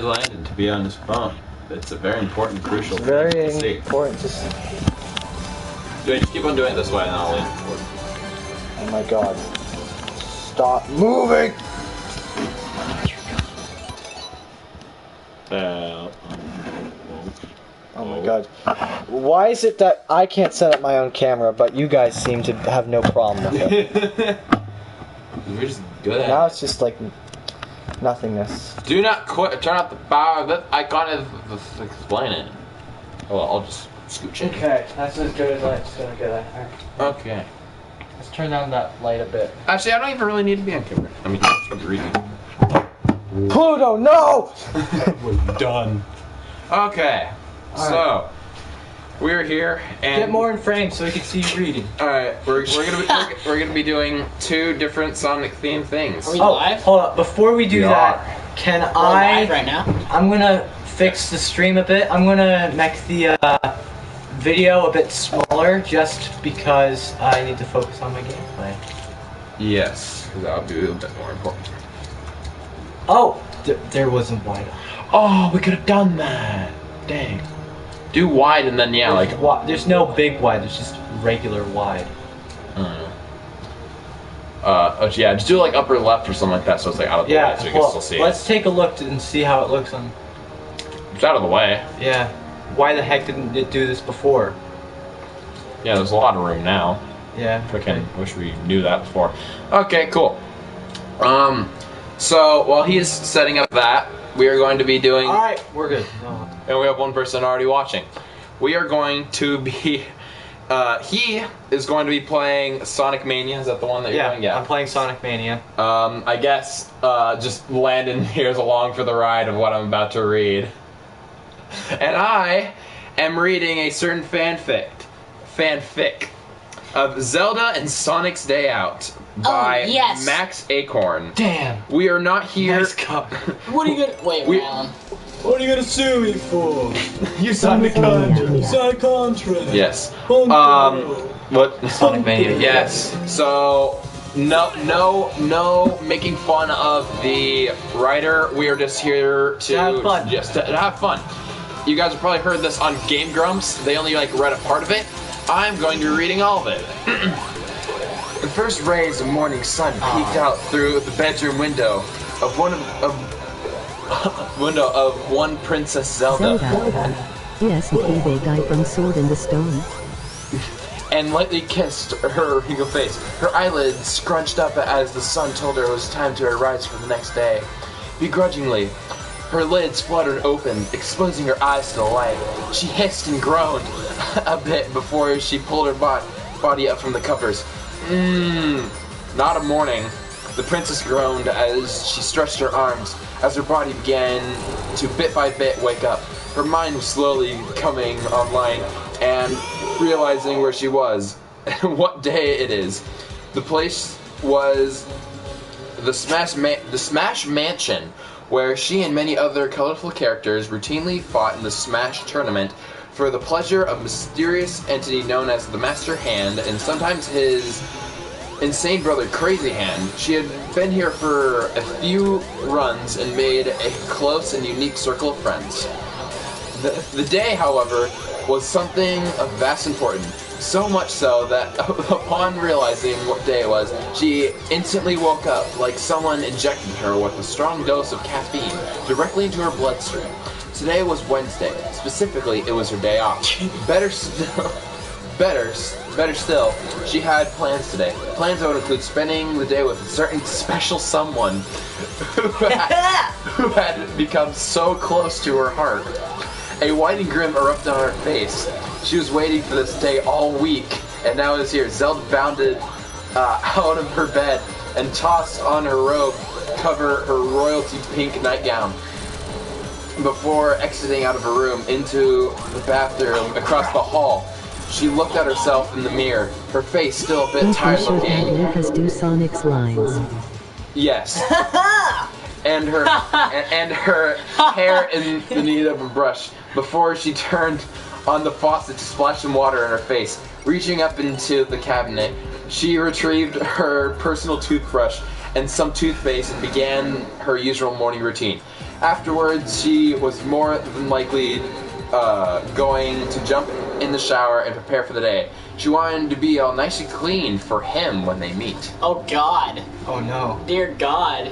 Landon to be on his phone. It's a very important, crucial thing Very to see. important to see. Just keep on doing it this way and I'll lean forward. Oh my god. Stop moving! Oh my god. Why is it that I can't set up my own camera, but you guys seem to have no problem with it? We're just good at Now it. it's just like nothingness. Do not quit. Turn off the power. That icon is explain it. Oh, well, I'll just scooch in. Okay, that's as good as I'm just gonna get at. Okay. Let's turn down that light a bit. Actually, I don't even really need to be on camera. I mean, I'm reading. Pluto, no! We're done. Okay. So, we're here and Get more in frame so we can see you reading. all right, we're gonna be doing two different Sonic themed things. Are we live? Hold up. Before we do We that, can We're live right now. I'm gonna fix the stream a bit. I'm gonna make the video a bit smaller just because I need to focus on my gameplay. Yes, because that would be a bit more important. Oh, there wasn't wide. Oh, we could have done that. Dang. Do wide and then yeah, like. There's no big wide. There's just regular wide. I don't know. Yeah, just do like upper left or something like that, so it's like out of the way, so you can still see let's take a look and see how it looks on. It's out of the way. Yeah. Why the heck didn't it do this before? Yeah, there's a lot of room now. Yeah. Wish we knew that before. Okay, cool. So while he is setting up that, we are going to be doing. All right, we're good. No. And we have one person already watching. We are going to be. He is going to be playing Sonic Mania. Is that the one that you're doing? Yeah. I'm playing Sonic Mania. I guess just Landon here's along for the ride of what I'm about to read. And I am reading a certain fanfic of Zelda and Sonic's Day Out by yes. Max Acorn. Damn. We are not here. Nice cut. What are you gonna wait? Alan. What are you gonna sue me for? You Sonic Contra. Sonic Contra. Yes. Bunkatron. What? Sonic Mania. Yes. So no making fun of the writer. We are just here to have fun. Just to have fun. You guys have probably heard this on Game Grumps. They only like read a part of it. I'm going to be reading all of it. The first rays of morning sun peeked out through the bedroom window of one Princess Zelda. Yes, the evil guy from Sword in the Stone. And lightly kissed her eagle face. Her eyelids scrunched up as the sun told her it was time to arise for the next day. Begrudgingly, her lids fluttered open, exposing her eyes to the light. She hissed and groaned a bit before she pulled her body up from the covers. Not a morning. The princess groaned as she stretched her arms, as her body began to bit by bit wake up. Her mind was slowly coming online and realizing where she was and what day it is. The place was the Smash Mansion, where she and many other colorful characters routinely fought in the Smash tournament for the pleasure of a mysterious entity known as the Master Hand and sometimes his insane brother Crazy Hand. She had been here for a few runs and made a close and unique circle of friends. The day, however, was something of vast importance. So much so that upon realizing what day it was, she instantly woke up like someone injected her with a strong dose of caffeine directly into her bloodstream. Today was Wednesday. Specifically, it was her day off. Better still, she had plans today. Plans that would include spending the day with a certain special someone who had become so close to her heart. A white grin erupted on her face. She was waiting for this day all week, and now it is here. Zelda bounded out of her bed and tossed on her robe, cover her royalty pink nightgown, before exiting out of her room into the bathroom across the hall. She looked at herself in the mirror, her face still a bit tired looking. Lucas do Sonic's lines. Yes. And her hair in the need of a brush before she turned on the faucet to splash some water in her face. Reaching up into the cabinet, she retrieved her personal toothbrush and some toothpaste and began her usual morning routine. Afterwards, she was more than likely going to jump in the shower and prepare for the day. She wanted to be all nice and clean for him when they meet. Oh God. Oh no. Dear God.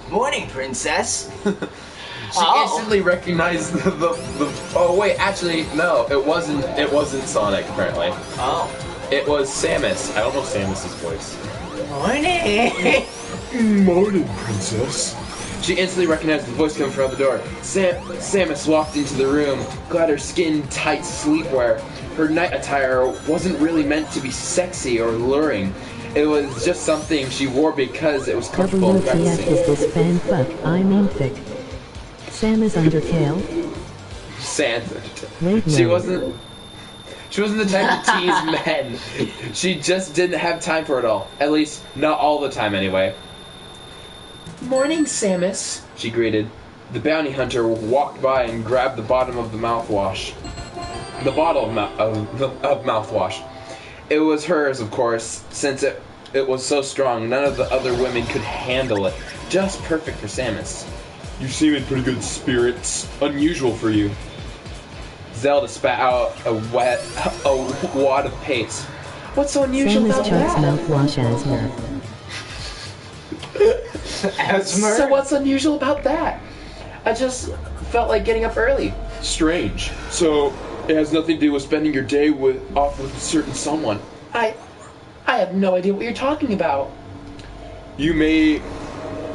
Morning, princess. She instantly recognized the oh wait, actually no, it wasn't Sonic apparently. Oh. It was Samus. I don't know Samus's voice. Morning. Morning, princess. She instantly recognized the voice coming from the door. Samus walked into the room, clad her skin-tight sleepwear. Her night attire wasn't really meant to be sexy or alluring. It was just something she wore because it was comfortable and WTF practicing. is this fan fuck? I mean thick. Samus Undertale? Wait, She no. wasn't the type to tease men. She just didn't have time for it all. At least, not all the time anyway. Morning, Samus, she greeted. The bounty hunter walked by and grabbed the bottom of the mouthwash. The bottle of mouthwash. It was hers, of course, since it was so strong, none of the other women could handle it. Just perfect for Samus. You seem in pretty good spirits. Unusual for you. Zelda spat out a wad of paste. What's so unusual Samus about chucks that? mouthwash asthma. So what's unusual about that? I just felt like getting up early. Strange. So, it has nothing to do with spending your day off with a certain someone. I have no idea what you're talking about. You may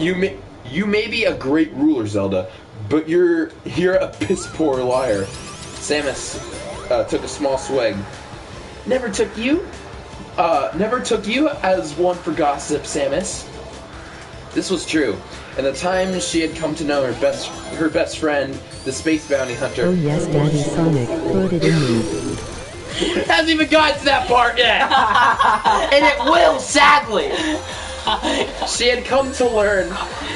be a great ruler, Zelda, but you're a piss poor liar. Samus took a small swig. Never took you as one for gossip, Samus. This was true. And the time she had come to know her best friend, the space bounty hunter. Oh yes, Daddy Sonic, put it in me. Hasn't even gotten to that part yet. And it will, sadly. She had come to learn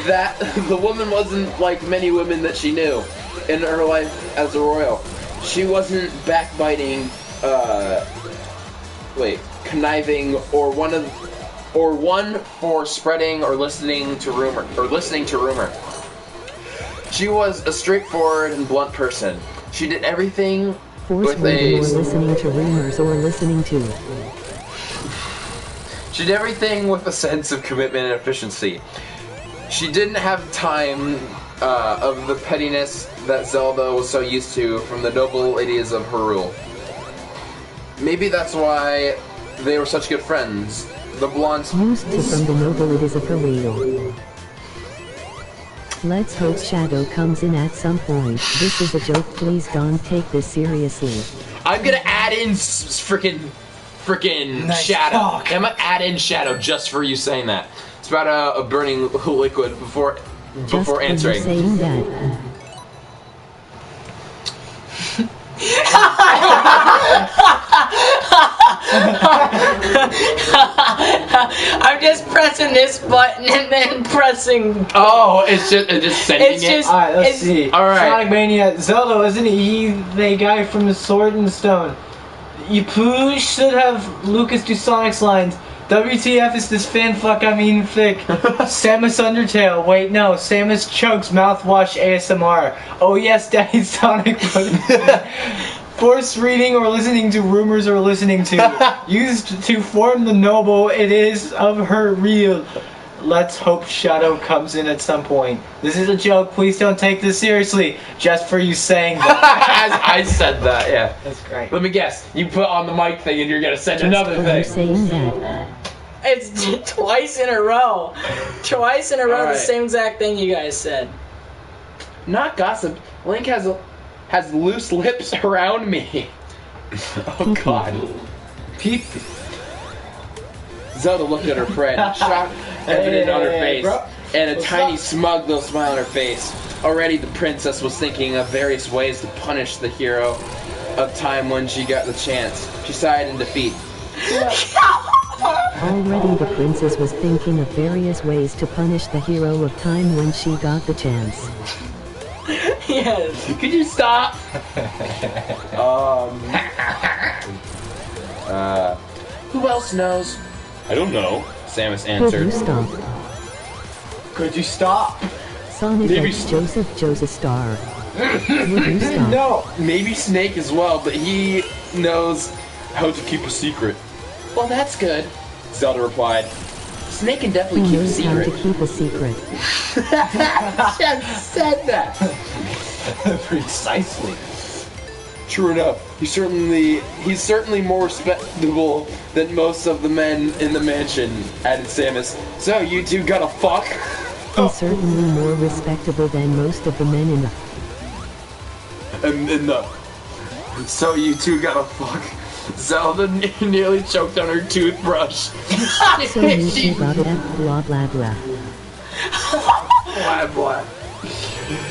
that the woman wasn't like many women that she knew in her life as a royal. She wasn't backbiting, conniving, or one for spreading or listening to rumor. She was a straightforward and blunt person. She did everything Force with reading or listening to rumors or listening to it. She did everything with a sense of commitment and efficiency. She didn't have time of the pettiness that Zelda was so used to from the noble ladies of her rule. Maybe that's why they were such good friends. The blondes Used to from the nobilities of her wheel. Let's hope Shadow comes in at some point. This is a joke, please don't take this seriously. I'm gonna add in freaking Nice Shadow. talk. I'm gonna add in Shadow just for you saying that. It's about a burning liquid before Just for you answering. saying that. I'm just pressing this button and then pressing. Oh, it's just sending It's it. just- Alright, let's It's- see. Alright. Sonic Mania. Zelda, isn't he the guy from the Sword and Stone? You should have Lucas do Sonic's lines. WTF is this fan fuck, I mean thick. Samus Undertale. Wait, no. Samus Chokes Mouthwash ASMR. Oh yes, Daddy Sonic. Force reading or listening to rumors or listening to. Used to form the noble it is of her real. Let's hope Shadow comes in at some point. This is a joke. Please don't take this seriously. Just for you saying that. As I said that, yeah. That's great. Let me guess. You put on the mic thing and you're gonna send Just another for you thing. saying that. It's twice in a row. Twice in a row, Alright. the same exact thing you guys said. Not gossip. Link has loose lips around me. Oh God. Peep. Zelda looked at her friend, shock evident on her face, bro. and a What's tiny up? smug little smile on her face. Already the princess was thinking of various ways to punish the hero of time when she got the chance. She sighed in defeat. Already the princess was thinking of various ways to punish the hero of time when she got the chance. Yes. Could you stop? Who else knows? I don't know. Samus Could you answered. stop? Could you stop? Sonic Maybe X Joseph Star. Would you stop? No, maybe Snake as well, but he knows how to keep a secret. Well, that's good. Zelda replied. Snake can He definitely keep a knows how to secret. keep a secret. Just said that. Precisely. True enough, he's certainly more respectable than most of the men in the mansion, added Samus. So you two gotta fuck? He's certainly more respectable than most of the men in the... So you two gotta fuck. Zelda nearly choked on her toothbrush. So you two got it, blah blah blah. Blah, blah.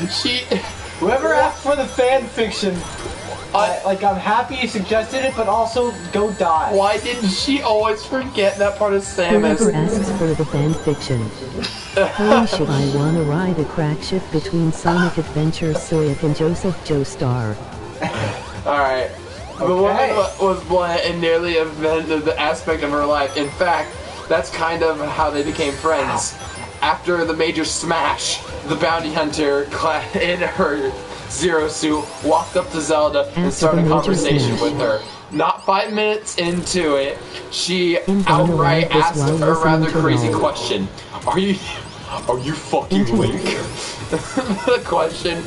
She... Whoever asked for the fan fiction, I'm happy you suggested it, but also go die. Why didn't she always forget that part of Whoever Samus? asks for the fan fiction. Holy shit, I wanna ride a crack ship between Sonic Adventure Soyak and Joseph Joestar. Alright. The woman was blunt and nearly offended the aspect of her life. In fact, that's kind of how they became friends. After the major smash, the bounty hunter, clad in her Zero suit, walked up to Zelda and started a conversation with her. Not 5 minutes into it, she outright asked a rather crazy question. Are you fucking Link? The question...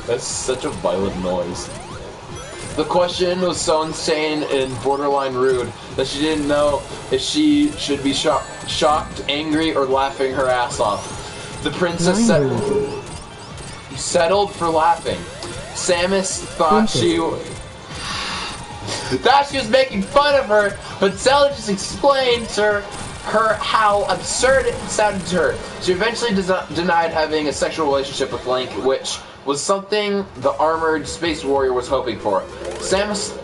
That's such a violent noise. The question was so insane and borderline rude that she didn't know if she should be shocked, angry, or laughing her ass off. The princess settled for laughing. Samus thought she was making fun of her, but Zelda just explained to her how absurd it sounded to her. She eventually denied having a sexual relationship with Link, which was something the armored space warrior was hoping for. Samus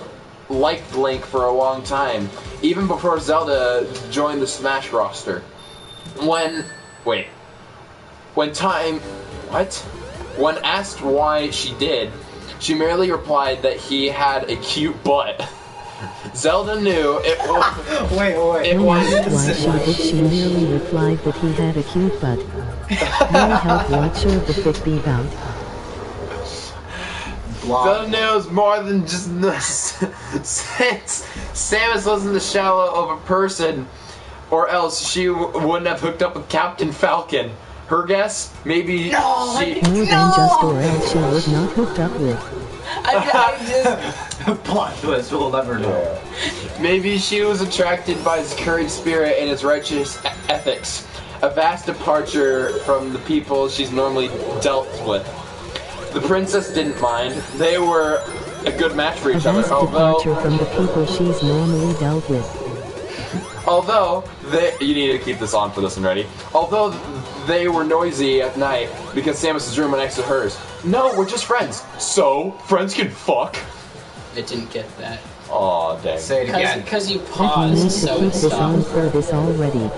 liked Link for a long time, even before Zelda joined the Smash roster. When asked why she did, she merely replied that he had a cute butt. Zelda knew it was... Wait. Why she merely replied that he had a cute butt. May help what should the fit be about? Zelda knew it was more than just this. Since Samus wasn't the shallow of a person, or else she wouldn't have hooked up with Captain Falcon. Her guess? Maybe she... More than just or else she was not hooked up with. Plot twist, we'll never know. Maybe she was attracted by his courage spirit and his righteous ethics. A vast departure from the people she's normally dealt with. The princess didn't mind. They were a good match for each other. Departure from the people she's normally dealt with. You need to keep this on for this one, ready? Although they were noisy at night because Samus's room was next to hers. No, we're just friends. So, friends can fuck. I didn't get that. Aw, dang. Say it again. Because you You paused, need to so keep it this on stopped. for this already.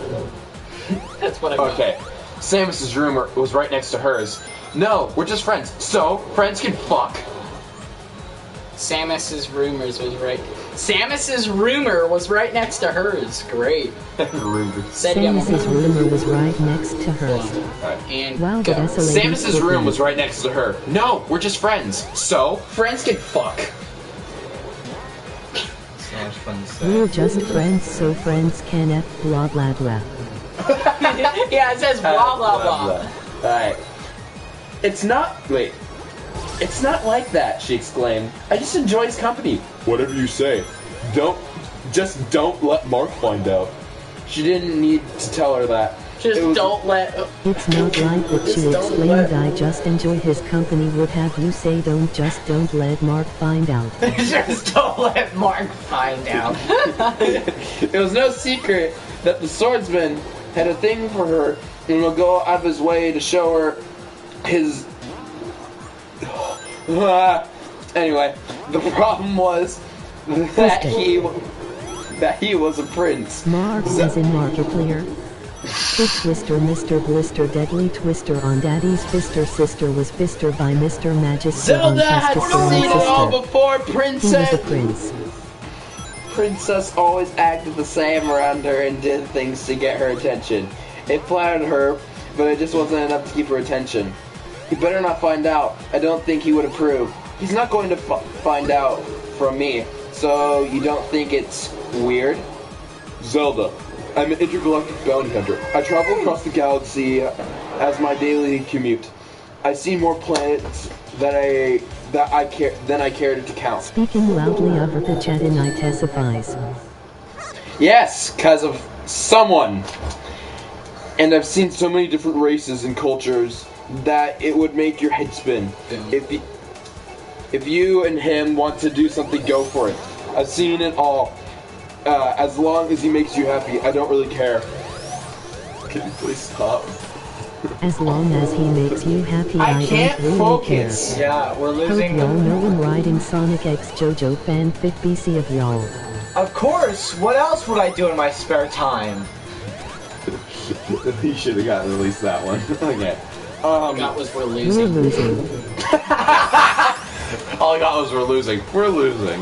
That's what I meant. Okay. Samus's room was right next to hers. No, we're just friends. So, friends can fuck. Samus's rumor was right next to hers. Great. Said it again. Samus's rumor was right next to hers. And Wow, the go. desolated Samus's room footman. was right next to her. No, we're just friends. So, friends can fuck. So much fun to say. We're just friends, so friends can F blah blah blah. Yeah, it says blah blah blah. Alright. It's not like that, she exclaimed. I just enjoy his company. Whatever you say. Don't let Mark find out. She didn't need to tell her that. Don't let. It's not like that she explained I just enjoy his company would have you say don't let Mark find out. Just don't let Mark find out. It was no secret that the swordsman had a thing for her and would go out of his way to show her his... Anyway, the problem was that he was a prince. Mark as in Markiplier. Quick Twister, Mr. Blister, Deadly Twister on Daddy's Fister, Sister was Fister by Mr. Magister on Zelda had Testister seen it all on Sister. before, He was princess. a prince. Princess always acted the same around her and did things to get her attention. It flattered her, but it just wasn't enough to keep her attention. He better not find out. I don't think he would approve. He's not going to find out from me, so you don't think it's weird? Zelda, I'm an intergalactic bounty hunter. I travel across the galaxy as my daily commute. I see more planets than I care to count. Speaking loudly over the chat and I testifies. Yes, because of someone. And I've seen so many different races and cultures that it would make your head spin. If you and him want to do something, go for it. I've seen it all. As long as he makes you happy, I don't really care. Can you please stop? As long as he makes you happy, I can't don't really focus. care. Yeah, we're Hope losing. y'all know I'm riding Sonic X JoJo fanfic BC of y'all. Of course. What else would I do in my spare time? He should have gotten at least that one. Okay. That was we're We're losing. losing. All I got was we're losing. We're losing.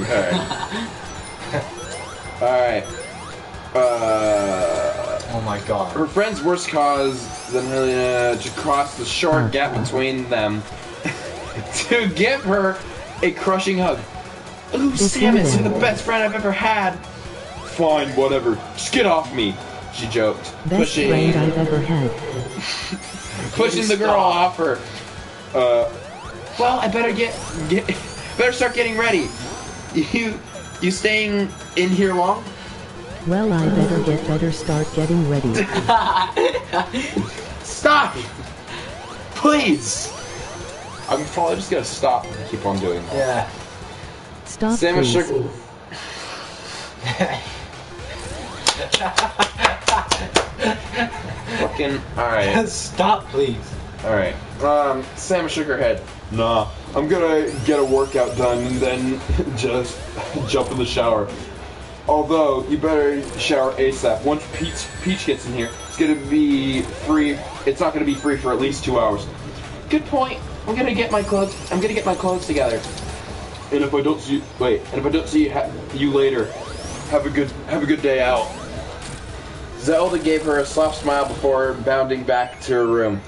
Alright. Oh my god. Her friend's worst cause than Helena to cross the short gap between them to give her a crushing hug. Ooh, Samus, you're the best friend I've ever had. Fine, whatever. Just get off me, she joked, Best friend I've ever had. pushing the girl off her. Well, I better better start getting ready. You staying in here long? Well, I better start getting ready. Stop! Please! I'm probably just gonna stop and keep on doing that. Yeah. Stop, Samus please. shook. Fucking. Alright. Stop, please. Alright. Samus shook her head. Nah, I'm gonna get a workout done and then just jump in the shower. Although, you better shower ASAP. Once Peach gets in here, it's gonna be free. It's not gonna be free for at least 2 hours. Good point. I'm gonna get my clothes together. And if I don't see you later, have a good day out. Zelda gave her a soft smile before bounding back to her room.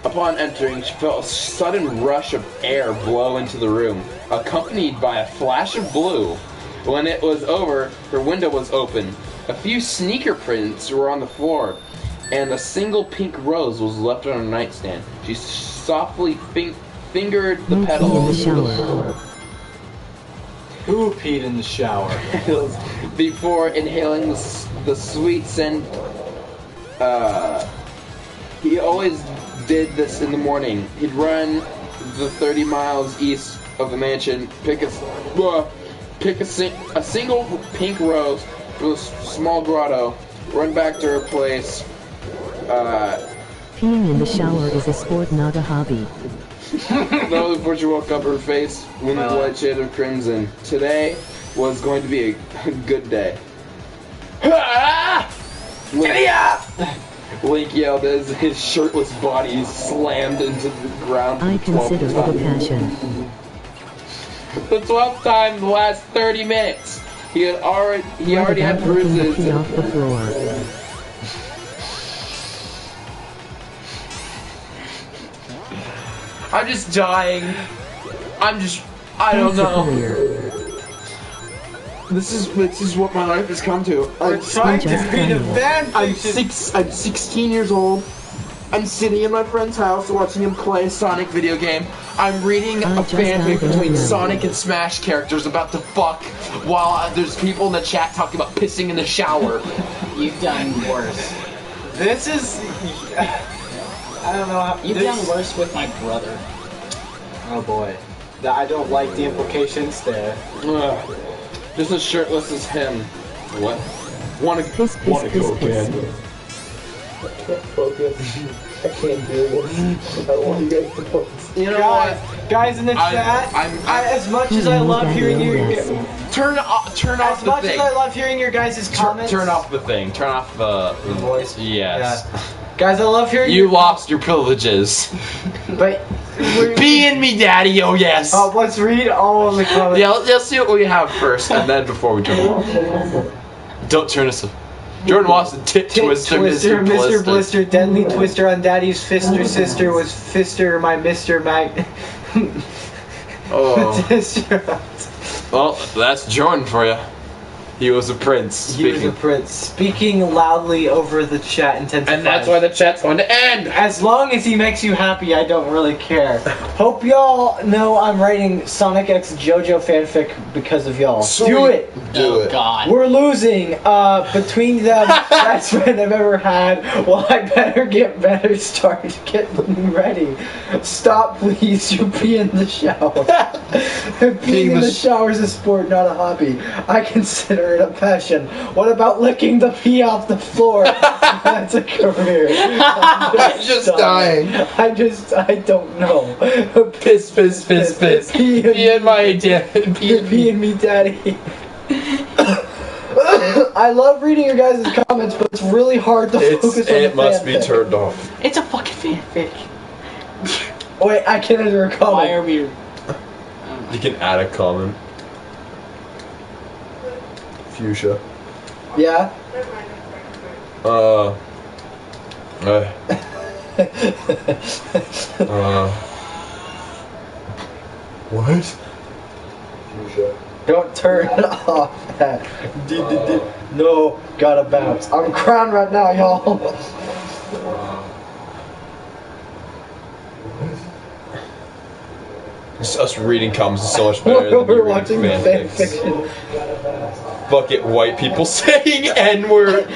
Upon entering, she felt a sudden rush of air blow into the room, accompanied by a flash of blue. When it was over, her window was open. A few sneaker prints were on the floor, and a single pink rose was left on her nightstand. She softly fingered the No pee in the petals shower. Who peed in the shower? before inhaling the sweet scent. He always did this in the morning. He'd run the 30 miles east of the mansion, pick a single pink rose from a small grotto, run back to her place. Peeing in the shower is a sport, not a hobby. No, before she woke up, her face went a white shade of crimson. Today was going to be a good day. Link yelled as his shirtless body slammed into the ground. I for the 12th consider it a time. passion. The 12th time in the last 30 minutes. He already had About licking the bruises. pee off the floor. I'm just dying. I don't Thanks a know. career. This is what my life has come to. We're trying to just read a kinda. fan I'm fiction. I'm 16 years old. I'm sitting in my friend's house watching him play a Sonic video game. I'm reading I a just fanfic don't between know. Sonic and Smash characters about to fuck while there's people in the chat talking about pissing in the shower. You've done worse. This is. I don't know how. You've this- done worse with my brother. Oh boy. I don't like the implications there. Ugh. Just as shirtless as him. What? Wanna Piss, piss, wanna piss, go piss. again? I can't focus. I can't do this. I want you guys to focus. You know Guys in the chat, as much as I love hearing your what? Turn off as the much thing. as I love hearing your guys' comments. Turn off the thing. Turn off the voice. Yes. Guys, I love hearing You lost your privileges. But Be in me, daddy. Oh yes. let's read all of the comments. Yeah, let's see what we have first, and then before we turn it off. Don't turn us off. Jordan wants a tit twister, Mr. Blister, deadly twister on Daddy's fister sister was fister my Mr. Mag. Oh. Well, that's Jordan for you. He was a prince. He was a prince. Speaking loudly over the chat intensifies. And that's why the chat's going to end. As long as he makes you happy, I don't really care. Hope y'all know I'm writing Sonic X JoJo fanfic because of y'all. Do it! Oh God. We're losing. Between them, best friend I've ever had. Well, I better get better start getting ready. Stop, please. You pee in the shower. Peeing in the shower is a sport, not a hobby. I consider it a passion. What about licking the pee off the floor? That's a career. I'm just dying. I don't know. Piss. Pee in my dad. Pee in me, daddy. I love reading your guys' comments, but it's really hard to focus on the It must be fanfic. turned off. It's a fucking fanfic. Wait, I can enter a comment. Why are we? You can add a comment. Fuchsia. Yeah? What? Fuchsia. Don't turn it off. No, gotta bounce. I'm crying right now, y'all. Just us reading comments is so much better than We're you watching the reading fanfiction. Fuck it, white people saying N-word.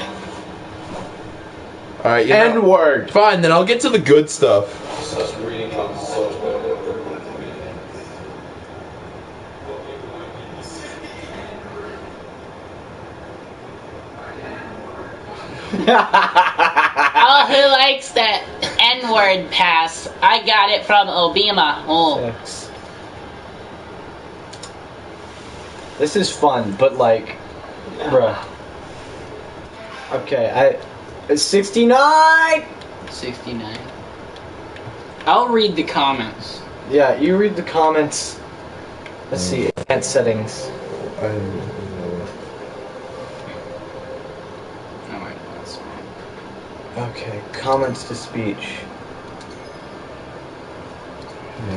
Alright, N-word. Fine, then I'll get to the good stuff. Just us reading comments is so much better. Oh, who likes that N-word pass? I got it from Obama. Oh. This is fun, but like, bruh. Okay, it's 69! 69. I'll read the comments. Yeah, you read the comments. Let's see, advanced settings. Alright, that's fine. Okay, comments to speech.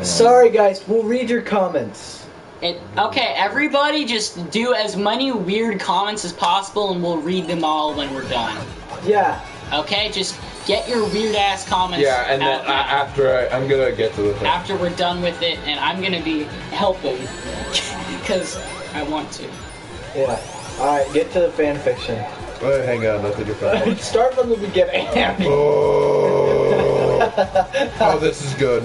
Sorry guys, we'll read your comments. Okay, everybody just do as many weird comments as possible and we'll read them all when we're done. Yeah. Okay, just get your weird ass comments Yeah, and then out now. after I'm gonna get to the thing. After we're done with it, and I'm gonna be helping because I want to. Yeah. Alright, get to the fanfiction. Wait, hang on, I'll take your phone. Start from the beginning. Oh, this is good.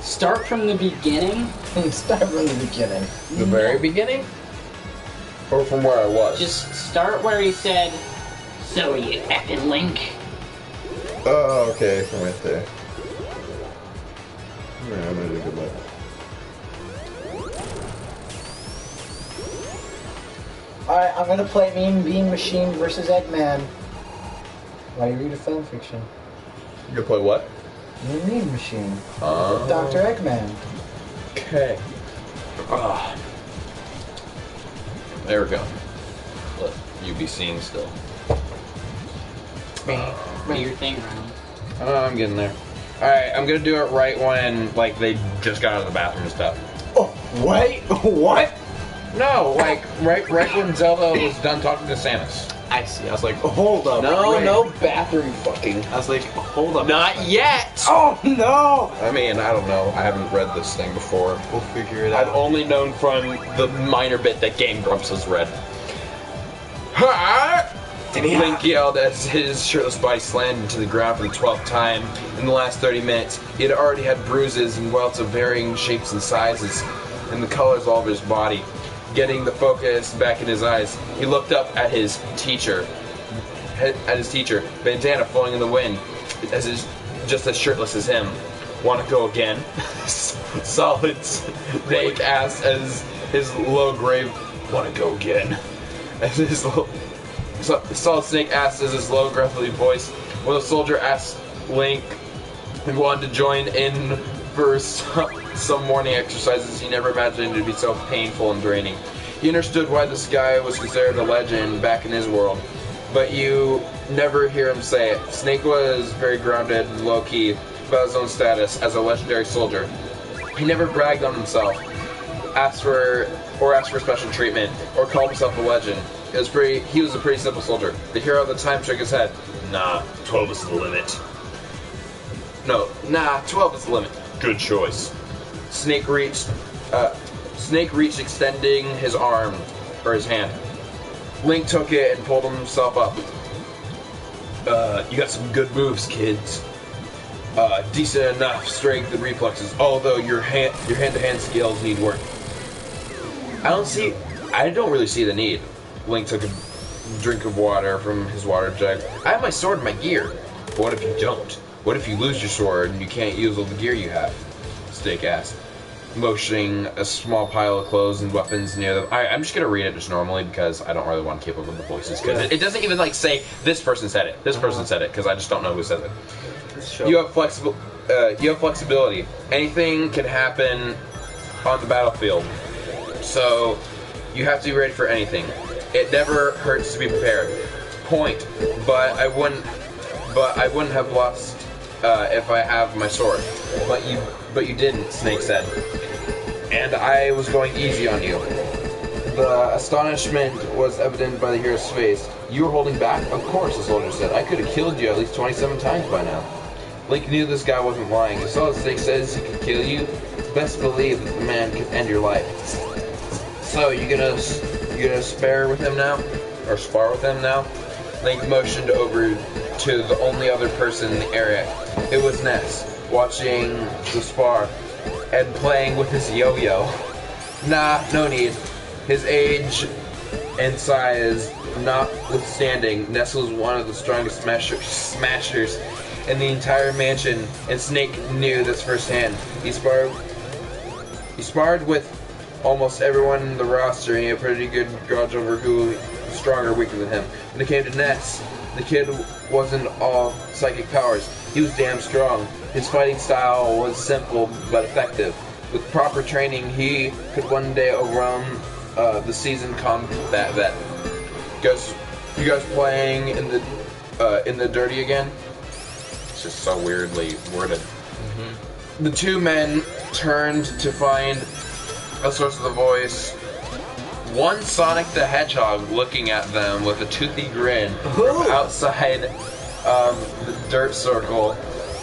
Start from the beginning? Start from the beginning. The very beginning? Or from where I was? Just start where he said, "So you effing Link." Oh, okay, from right there. Yeah, I'm gonna do good luck. Alright, I'm gonna play Mean Bean Machine versus Eggman. Why you read a fanfiction? You gonna play what? Mean Bean Machine. Oh. Dr. Eggman. Okay. There we go. Look, you be seen still. Do your thing, Ryan. I'm getting there. Alright, I'm gonna do it right when, like, they just got out of the bathroom and stuff. Oh, wait, what? No, like, right when Zelda was done talking to Samus. I see. I was like, hold up. No bathroom fucking. I was like, hold up. Not yet! Oh, no! I mean, I don't know. I haven't read this thing before. We'll figure it I've out. only known from the minor bit that Game Grumps has read. Ha! Link yelled as his shirtless body slammed into the ground for the 12th time. In the last 30 minutes, he had already had bruises and welts of varying shapes and sizes, and the colors all over his body. Getting the focus back in his eyes, he looked up at his teacher. Bandana flowing in the wind, just as shirtless as him. Want to go again? Solid Snake asked as his low grave. Want to go again? As his Solid Snake asked as his low, gruffly voice. When the soldier asked Link if he wanted to join in for some morning exercises he never imagined it to be so painful and draining. He understood why this guy was considered a legend back in his world, but you never hear him say it. Snake was very grounded and low-key about his own status as a legendary soldier. He never bragged on himself, asked for special treatment, or called himself a legend. He was a pretty simple soldier. The hero of the time shook his head. Nah, 12 is the limit. No, nah, 12 is the limit. Good choice. Snake reached, extending his arm, or his hand. Link took it and pulled himself up. You got some good moves, kids. Decent enough strength and reflexes, although your hand-to-hand skills need work. I don't really see the need. Link took a drink of water from his water jug. I have my sword and my gear. But what if you don't? What if you lose your sword and you can't use all the gear you have? Snake asked, motioning a small pile of clothes and weapons near them. I'm just gonna read it just normally because I don't really want to keep up with the voices because it doesn't even like say this person said it. This person said it because I just don't know who said it. Sure. You have flexibility. Anything can happen on the battlefield, so you have to be ready for anything. It never hurts to be prepared. Point. But I wouldn't have lost if I have my sword. But you didn't, Snake said. And I was going easy on you. The astonishment was evident by the hero's face. You were holding back? Of course, the soldier said. I could have killed you at least 27 times by now. Link knew this guy wasn't lying. As long as Snake says he can kill you, it's best believe that the man can end your life. So, you gonna spar with him now? Or spar with him now? Link motioned over to the only other person in the area. It was Ness, watching the spar and playing with his yo-yo. Nah, no need. His age and size notwithstanding, Ness was one of the strongest smashers in the entire mansion, and Snake knew this firsthand. He sparred with almost everyone in the roster, and he had a pretty good gauge over who was stronger or weaker than him. When it came to Ness, the kid wasn't all psychic powers. He was damn strong. His fighting style was simple but effective. With proper training, he could one day overwhelm the seasoned combat vet. You guys playing in the dirty again? It's just so weirdly worded. The two men turned to find a source of the voice. One Sonic the Hedgehog looking at them with a toothy grin from outside the dirt circle.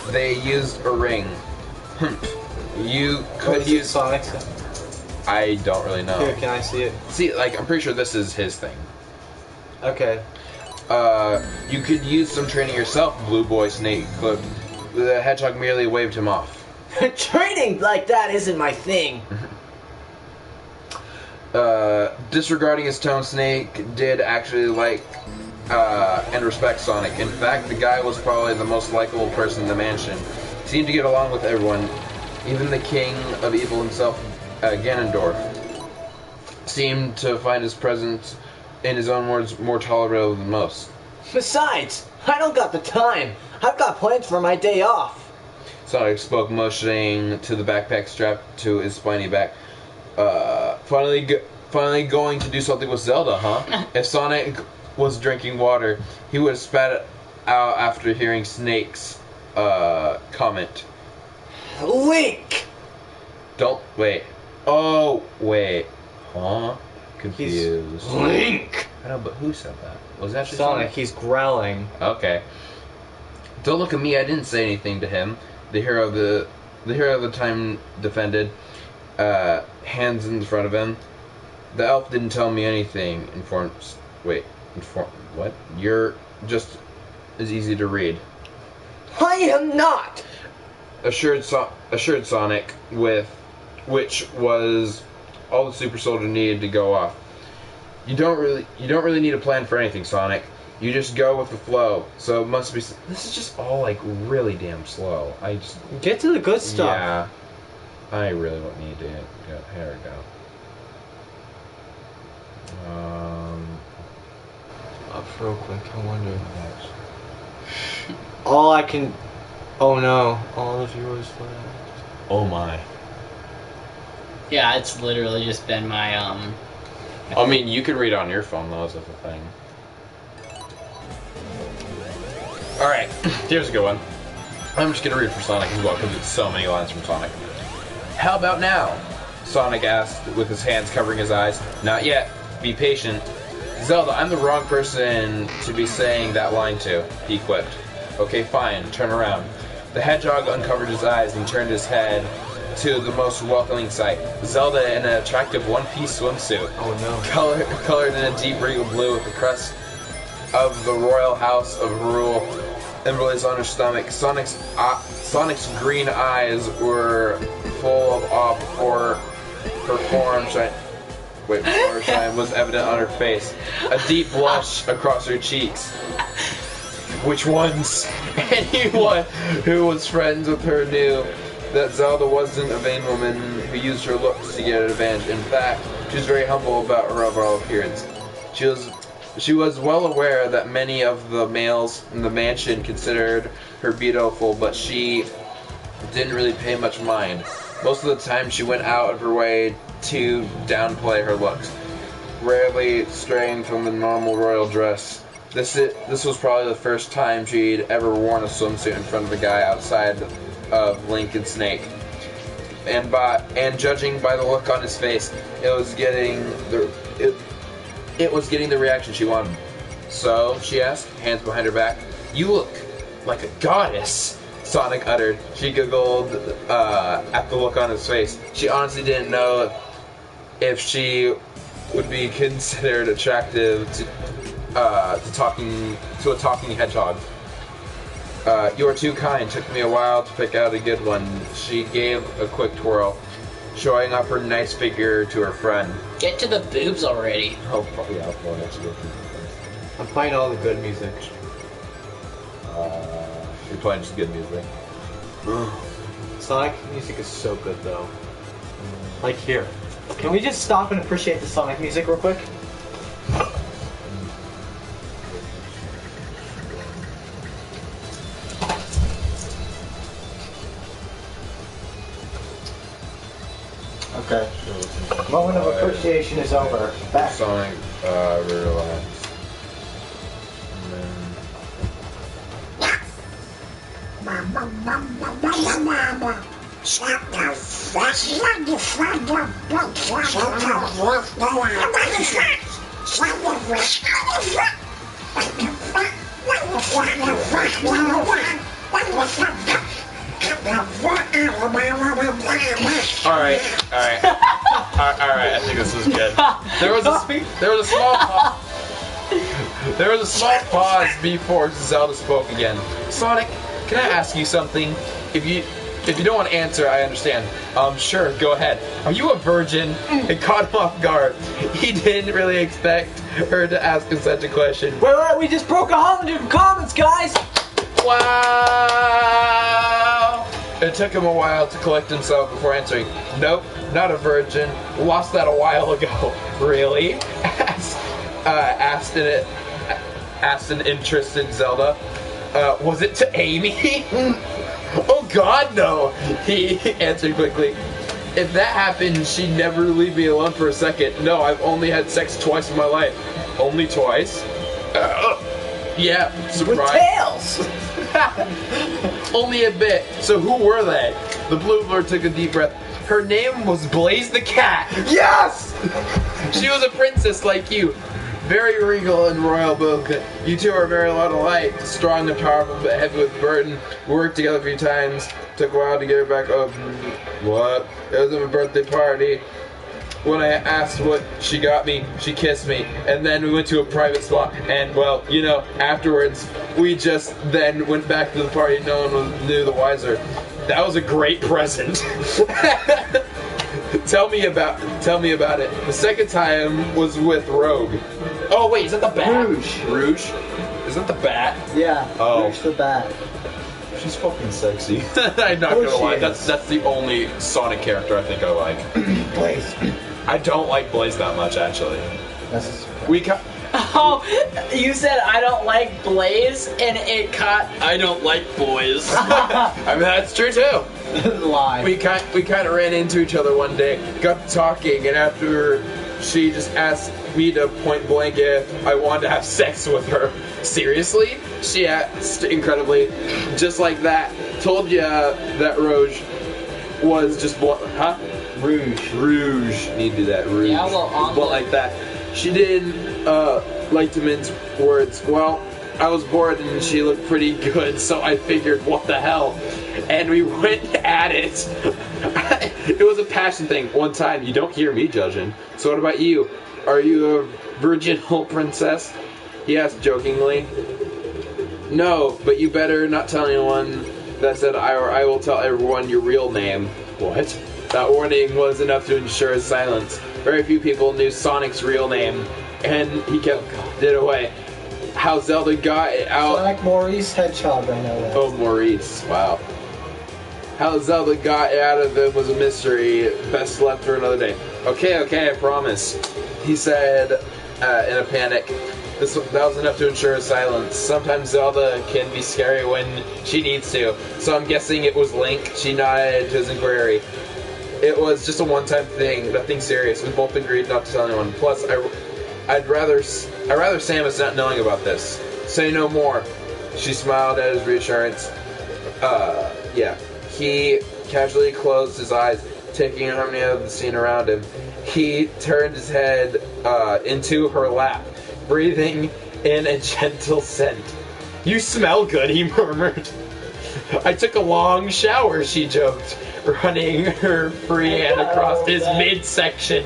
They used a ring. You could use Sonic. I don't really know. Here, can I see it? See, like, I'm pretty sure this is his thing. Okay. You could use some training yourself, Blue Boy Snake, but the Hedgehog merely waved him off. Training like that isn't my thing. Disregarding his tone, Snake did actually like and respect Sonic. In fact, the guy was probably the most likable person in the mansion. He seemed to get along with everyone. Even the king of evil himself, Ganondorf, seemed to find his presence, in his own words, more tolerable than most. Besides, I don't got the time. I've got plans for my day off. Sonic spoke, motioning to the backpack strapped to his spiny back. Finally going to do something with Zelda, huh? If Sonic was drinking water, he would have spat it out after hearing Snake's comment. Link! Don't wait. Oh, wait. Huh? Confused. Link! I know, but who said that? Was that Sonic, he's growling. Okay. Don't look at me, I didn't say anything to him. The hero of the time defended, hands in front of him. The elf didn't tell me anything. What? You're just as easy to read. I am not! Assured Sonic, which was all the super soldier needed to go off. You don't really need a plan for anything, Sonic. You just go with the flow. So it must be. This is just all like really damn slow. I just Get to the good stuff. Yeah, I really don't need to. Here we go. Up real quick. I wonder. All I can. Oh no! All the viewers. Oh my. Yeah, it's literally just been my I mean, you could read on your phone though, is the thing. Alright, here's a good one. I'm just gonna read for Sonic as well, because it's so many lines from Sonic. How about now? Sonic asked, with his hands covering his eyes. Not yet. Be patient. Zelda, I'm the wrong person to be saying that line to, he quipped. Okay, fine. Turn around. The hedgehog uncovered his eyes and turned his head to the most welcoming sight. Zelda in an attractive one-piece swimsuit. Oh no. Colored in a deep regal blue with the crest of the royal house of Hyrule embroidered on her stomach. Sonic's green eyes were full of awe before her form shine was evident on her face. A deep blush across her cheeks. Which ones? Anyone who was friends with her knew that Zelda wasn't a vain woman who used her looks to get an advantage. In fact, she was very humble about her overall appearance. She was well aware that many of the males in the mansion considered her beautiful, but she didn't really pay much mind. Most of the time she went out of her way to downplay her looks, rarely straying from the normal royal dress. This was probably the first time she'd ever worn a swimsuit in front of a guy outside of Link and Snake. And judging by the look on his face, it was getting the reaction she wanted. So, she asked, hands behind her back. You look like a goddess, Sonic uttered. She giggled at the look on his face. She honestly didn't know if she would be considered attractive to a talking hedgehog. You are too kind. Took me a while to pick out a good one. She gave a quick twirl, showing off her nice figure to her friend. Get to the boobs already. Oh, probably I'll probably have to go through. I'm playing all the good music. You're playing just good music. Sonic music is so good though. Like here. Can we just stop and appreciate the Sonic music real quick? Okay. Moment of appreciation is over. Back. Sonic, relax. Alright, I think this is good. There was a small pause before Zelda spoke again. Sonic, can I ask you something? If you don't want to answer, I understand. Sure, go ahead. Are you a virgin? It caught him off guard. He didn't really expect her to ask him such a question. Wait, we just broke 100 comments, guys! Wow! It took him a while to collect himself before answering. Nope, not a virgin. Lost that a while ago. Really? Asked an interested Zelda. Was it to Amy? Oh God, no! He answered quickly. If that happened, she'd never leave me alone for a second. No, I've only had sex twice in my life. Only twice? Yeah, surprise. With tails! Only a bit. So who were they? The blue blur took a deep breath. Her name was Blaze the Cat. Yes! She was a princess like you. Very regal and royal book. You two are very a lot alike. Strong and powerful, but heavy with burden. We worked together a few times. Took a while to get her back up. What? It was at my birthday party. When I asked what she got me, she kissed me. And then we went to a private spot. And, well, you know, afterwards, we just then went back to the party. No one knew the wiser. That was a great present. Tell me about it. The second time was with Rogue. Oh wait, is that the bat? Rouge. Is that the bat? Yeah. Oh. Rouge the bat. She's fucking sexy. I'm not gonna lie. That's the only Sonic character I think I like. Blaze. I don't like Blaze that much actually. That's We Oh, you said I don't like Blaze, and it caught I don't like boys. I mean, that's true too. Lie. We kind of ran into each other one day, got to talking, and after she just asked me to point blank if I wanted to have sex with her. Seriously? She asked incredibly, just like that. Told ya that Rouge was just huh? Rouge. Need to do that. Rouge. Yeah, well, But like that. She didn't like to mince words. Well, I was bored and she looked pretty good, so I figured, what the hell? And we went at it. It was a passion thing. One time, you don't hear me judging. So what about you? Are you a virginal princess? He asked jokingly. No, but you better not tell anyone that said I will tell everyone your real name. What? That warning was enough to ensure his silence. Very few people knew Sonic's real name, and he kept it away. How Zelda got it out... Sonic Maurice Hedgehog, I know that. Oh, Maurice. Wow. How Zelda got out of it was a mystery. Best left for another day. Okay, I promise. He said in a panic. That was enough to ensure his silence. Sometimes Zelda can be scary when she needs to, so I'm guessing it was Link. She nodded to his inquiry. It was just a one-time thing, nothing serious. We both agreed not to tell anyone. Plus, I'd rather Samus not knowing about this. Say no more. She smiled at his reassurance. Yeah. He casually closed his eyes, taking in harmony of the scene around him. He turned his head into her lap, breathing in a gentle scent. You smell good, he murmured. I took a long shower, she joked, running her free hand across his midsection.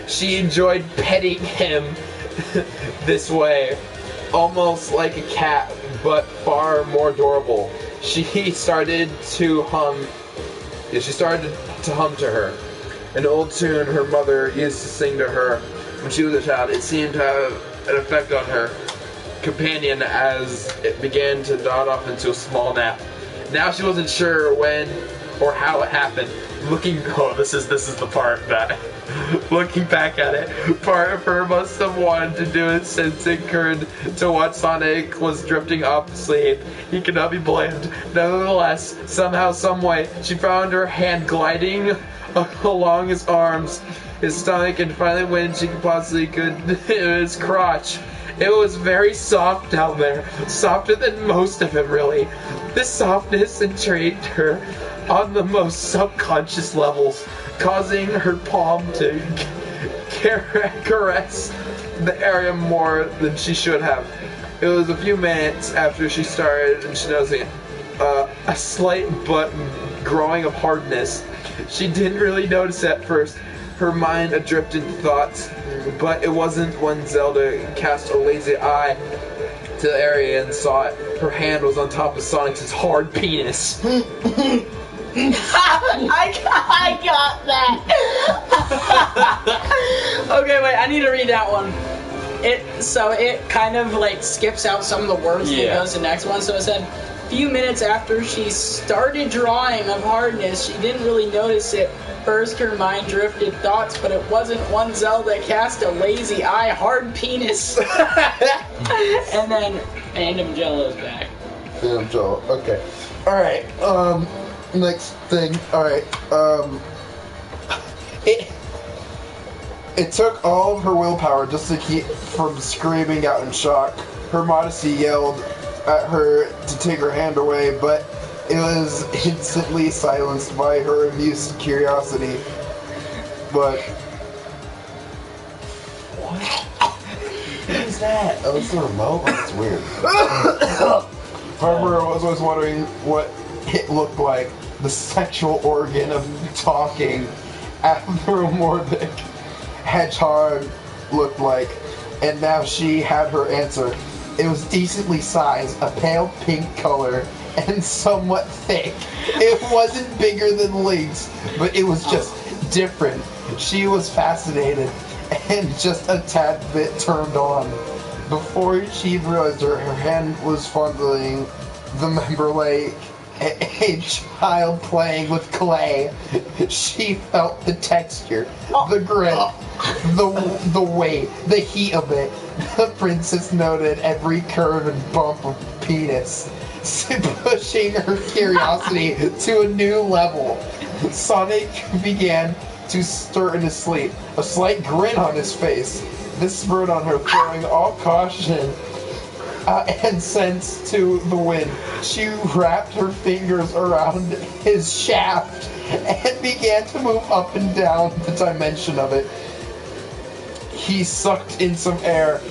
She enjoyed petting him this way, almost like a cat, but far more adorable. She started to hum. Yeah, she started to hum to her, an old tune her mother used to sing to her when she was a child. It seemed to have an effect on her companion as it began to dart off into a small nap. Now she wasn't sure when or how it happened. This is the part that, looking back at it, part of her must have wanted to do it since it occurred to watch Sonic was drifting off to sleep. He could not be blamed. Nevertheless, somehow, someway, she found her hand gliding along his arms, his stomach, and finally when she possibly could, his crotch. It was very soft down there, softer than most of it, really. This softness intrigued her on the most subconscious levels, causing her palm to caress the area more than she should have. It was a few minutes after she started and she noticed a slight but growing of hardness. She didn't really notice at first. Her mind adrift into thoughts, but it wasn't when Zelda cast a lazy eye to the area and saw it. Her hand was on top of Sonic's hard penis. I got that. Okay, wait, I need to read that one. It kind of like skips out some of the words and goes to the next one. So it said, few minutes after she started drawing of hardness, she didn't really notice it. First, her mind drifted thoughts, but it wasn't one Zelda cast a lazy eye, hard penis. And then Phantom Jello's back. Phantom Jello, okay. Alright, next thing, alright, it took all of her willpower just to keep from screaming out in shock. Her modesty yelled at her to take her hand away, but it was instantly silenced by her amused curiosity. But what is that? Oh, it's the remote? Oh, that's weird. However, I was always wondering what it looked like. The sexual organ of talking anthropomorphic hedgehog looked like. And now she had her answer. It was decently sized, a pale pink color, and somewhat thick. It wasn't bigger than Link's, but it was just different. She was fascinated and just a tad bit turned on. Before she realized her hand was fondling the member like a child playing with clay. She felt the texture, the grit, the weight, the heat of it. The princess noted every curve and bump of penis, pushing her curiosity to a new level. Sonic began to stir in his sleep, a slight grin on his face. This spurred on her, throwing all caution and sense to the wind. She wrapped her fingers around his shaft and began to move up and down the dimension of it. He sucked in some air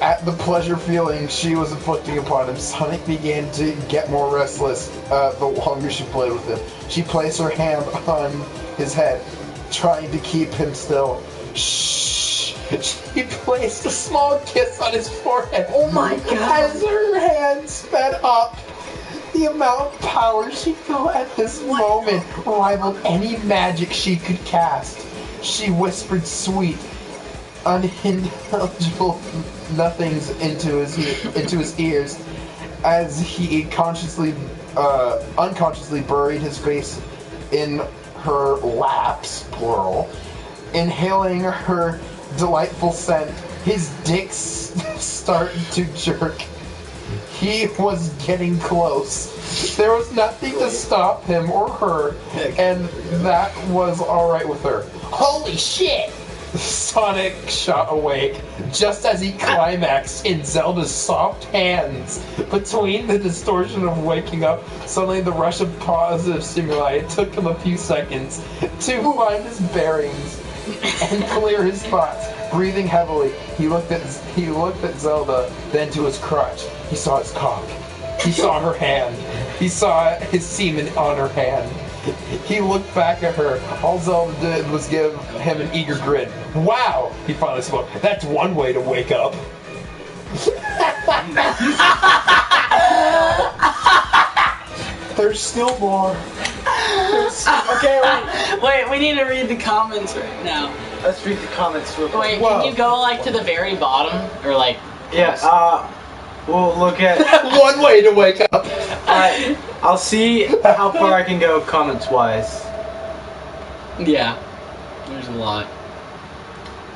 at the pleasure feeling she was inflicting upon him. Sonic began to get more restless the longer she played with him. She placed her hand on his head, trying to keep him still. Shh. She placed a small kiss on his forehead. Oh my god. As her hand sped up, the amount of power she felt at this moment rivaled any magic she could cast. She whispered sweet, unintelligible nothings into his ears as he unconsciously buried his face in her laps, plural, inhaling her delightful scent. His dick started to jerk. He was getting close. There was nothing to stop him or her, and that was alright with her. Holy shit! Sonic shot awake, just as he climaxed in Zelda's soft hands. Between the distortion of waking up, suddenly the rush of positive stimuli, it took him a few seconds to find his bearings and clear his thoughts. Breathing heavily, he looked at Zelda, then to his crotch. He saw his cock. He saw her hand. He saw his semen on her hand. He looked back at her. All Zelda did was give him an eager grin. Wow! He finally spoke. That's one way to wake up. There's still more. Okay, wait, we need to read the comments right now. Let's read the comments real quick. Wait, can you go like to the very bottom? Or like... Yeah, we'll look at... One way to wake up. Alright, I'll see how far I can go comments-wise. Yeah, there's a lot.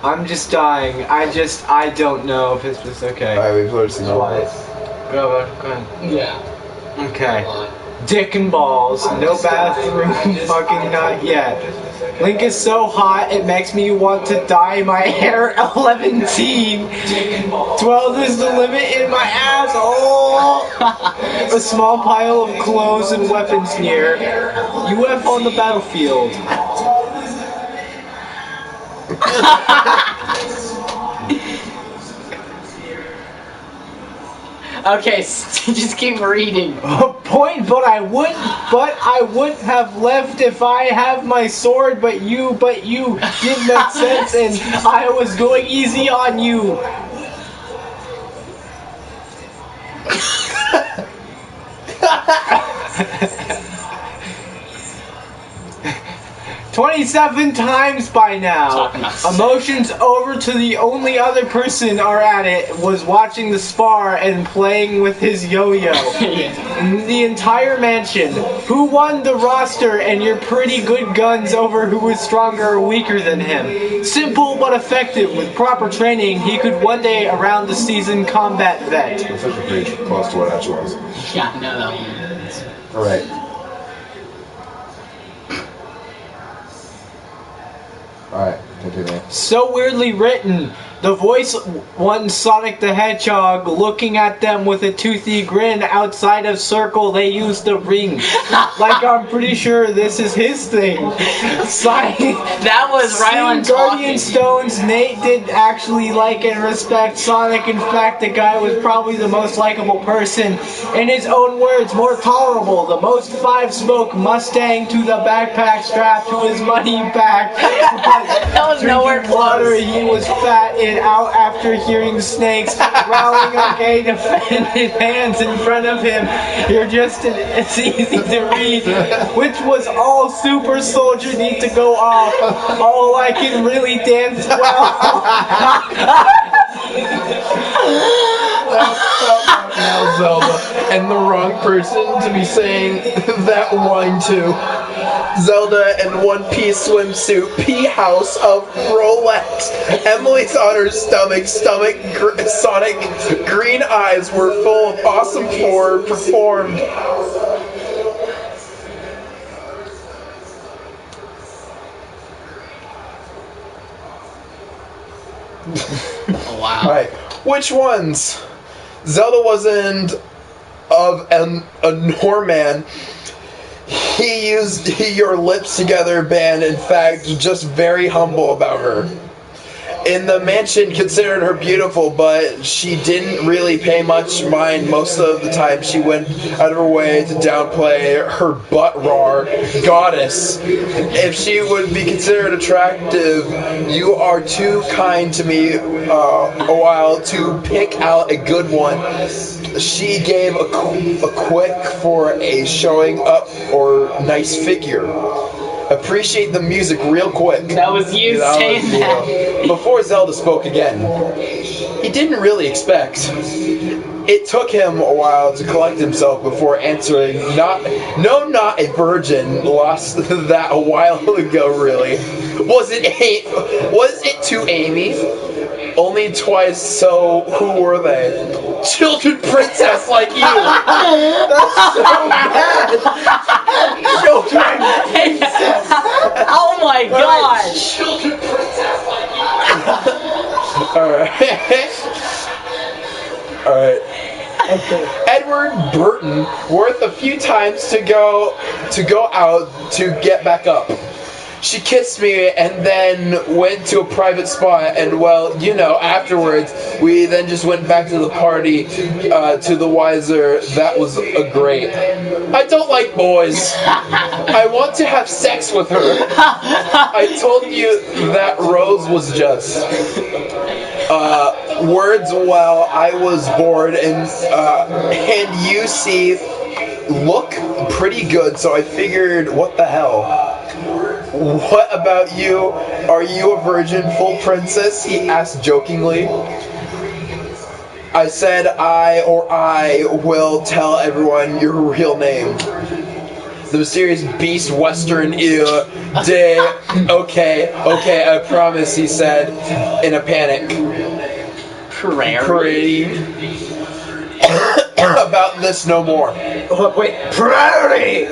I'm just dying. I don't know if it's okay. Alright, we've already seen all Twice. Go ahead. Yeah. Okay. Dick and balls. No bathroom. Fucking not yet. Link is so hot, it makes me want to dye my hair 11. 12 is the limit in my ass. Oh! A small pile of clothes and weapons near. UF on the battlefield. Okay, just keep reading. Point, but I wouldn't have left if I have my sword, but you didn't make sense, and I was going easy on you. 27 times by now. Emotions over to the only other person are at it was watching the spar and playing with his yo-yo. The entire mansion. Who won the roster and your pretty good guns over who was stronger or weaker than him? Simple but effective. With proper training, he could one day around the season combat vet. That's actually pretty close to what it actually was. Yeah, I know that one. Alright. Alright, continue. So weirdly written. The voice won Sonic the Hedgehog looking at them with a toothy grin outside of circle they used the ring. Like I'm pretty sure this is his thing. That was right on Guardian Stones, Nate did actually like and respect Sonic. In fact, the guy was probably the most likable person. In his own words, more tolerable. The most 5-spoke Mustang to the backpack strapped to his money back. That was nowhere close. Water, he was fat and out after hearing snakes growling. Okay, defended hands in front of him. It's easy to read. Which was all super soldier need to go off. All I can really dance well. Now, Zelda, and the wrong person to be saying that line to. Zelda in one-piece swimsuit, pea house of Rolex. Emily's on her stomach, Sonic green eyes were full of awesome performed. Wow. Alright, which ones? Zelda wasn't of a Norman. He used your lips together band, in fact, just very humble about her. In the mansion, considered her beautiful, but she didn't really pay much mind most of the time. She went out of her way to downplay her butt-rar goddess. If she would be considered attractive, you are too kind to me a while to pick out a good one. She gave a quick for a showing up or nice figure. Appreciate the music real quick. That was you saying that. Before Zelda spoke again, he didn't really expect. It took him a while to collect himself before answering, not a virgin, lost that a while ago, really. Was it to Amy? Only twice, so who were they? Children princess like you! That's so bad! Children princess! Oh my god! Children princess like you! Alright. Okay. Edward Burton, worth a few times to go out to get back up. She kissed me and then went to a private spot, and well, afterwards, we then just went back to the party, to the Wiser. That was great. I don't like boys. I want to have sex with her. I told you that Rose was just. Words while I was bored, and you see, look pretty good, so I figured, what the hell? What about you? Are you a virgin, full princess? He asked jokingly. I said I will tell everyone your real name. The mysterious beast western day. Okay, I promise, he said in a panic. Pretty. About this no more. Oh, wait, prairie!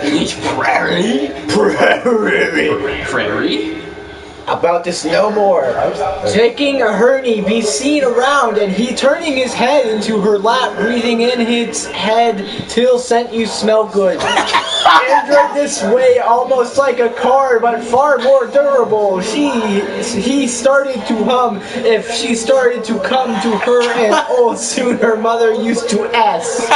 Prairie? About this no more. Taking a hurry, be seen around, and he turning his head into her lap, breathing in his head till scent you smell good. Android this way, almost like a car, but far more durable. He started to hum. If she started to come to her, and oh, soon her mother used to S.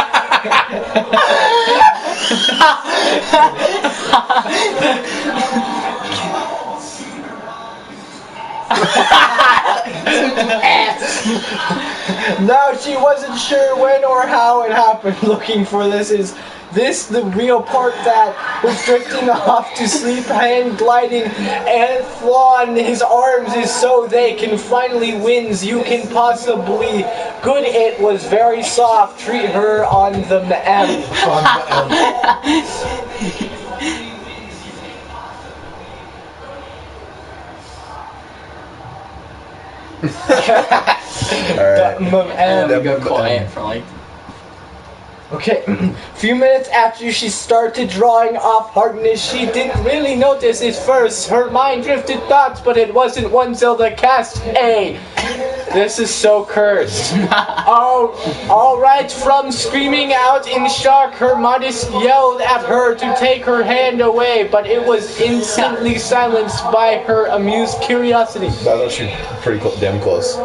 Now she wasn't sure when or how it happened. Looking for this the real part that was drifting off to sleep, hand gliding and flaw in his arms is so they can finally wins you can possibly good. It was very soft. Treat her on the M. Alright. Go quiet for like. Okay, few minutes after she started drawing off hardness, she didn't really notice it first. Her mind drifted thoughts, but it wasn't one Zelda cast A. This is so cursed. Alright, from screaming out in shock, her modest yelled at her to take her hand away, but it was instantly silenced by her amused curiosity. That was actually pretty damn close.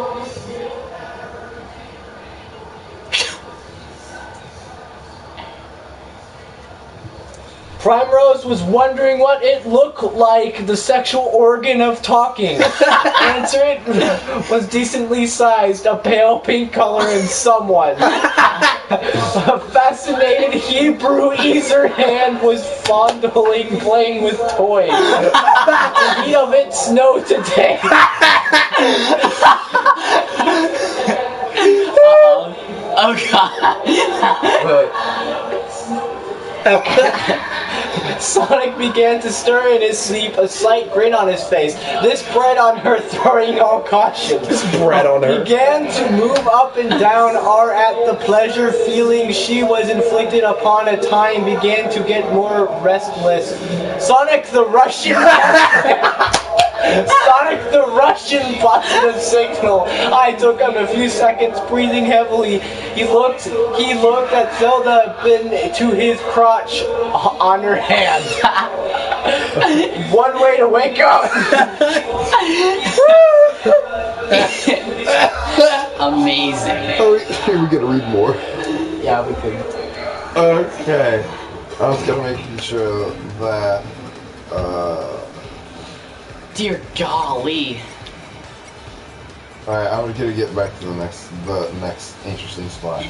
Primrose was wondering what it looked like, the sexual organ of talking. Answer it was decently sized, a pale pink color and somewhat. A fascinated Hebrew easer hand was fondling, playing with toys. The heat of it snowed today. Oh god. Sonic began to stir in his sleep, a slight grin on his face. This bred on her, throwing all caution. This bred on her. Began to move up and down, or at the pleasure feeling she was inflicted upon a time began to get more restless. Sonic the Russian. Sonic the Russian positive signal. I took him a few seconds, breathing heavily. He looked at Zelda to his crotch on her hand. One way to wake up. Amazing. Oh, we gotta read more. Yeah, we could. Okay. I was gonna make sure that, Dear golly. Alright, I'm gonna get back to the next interesting spot.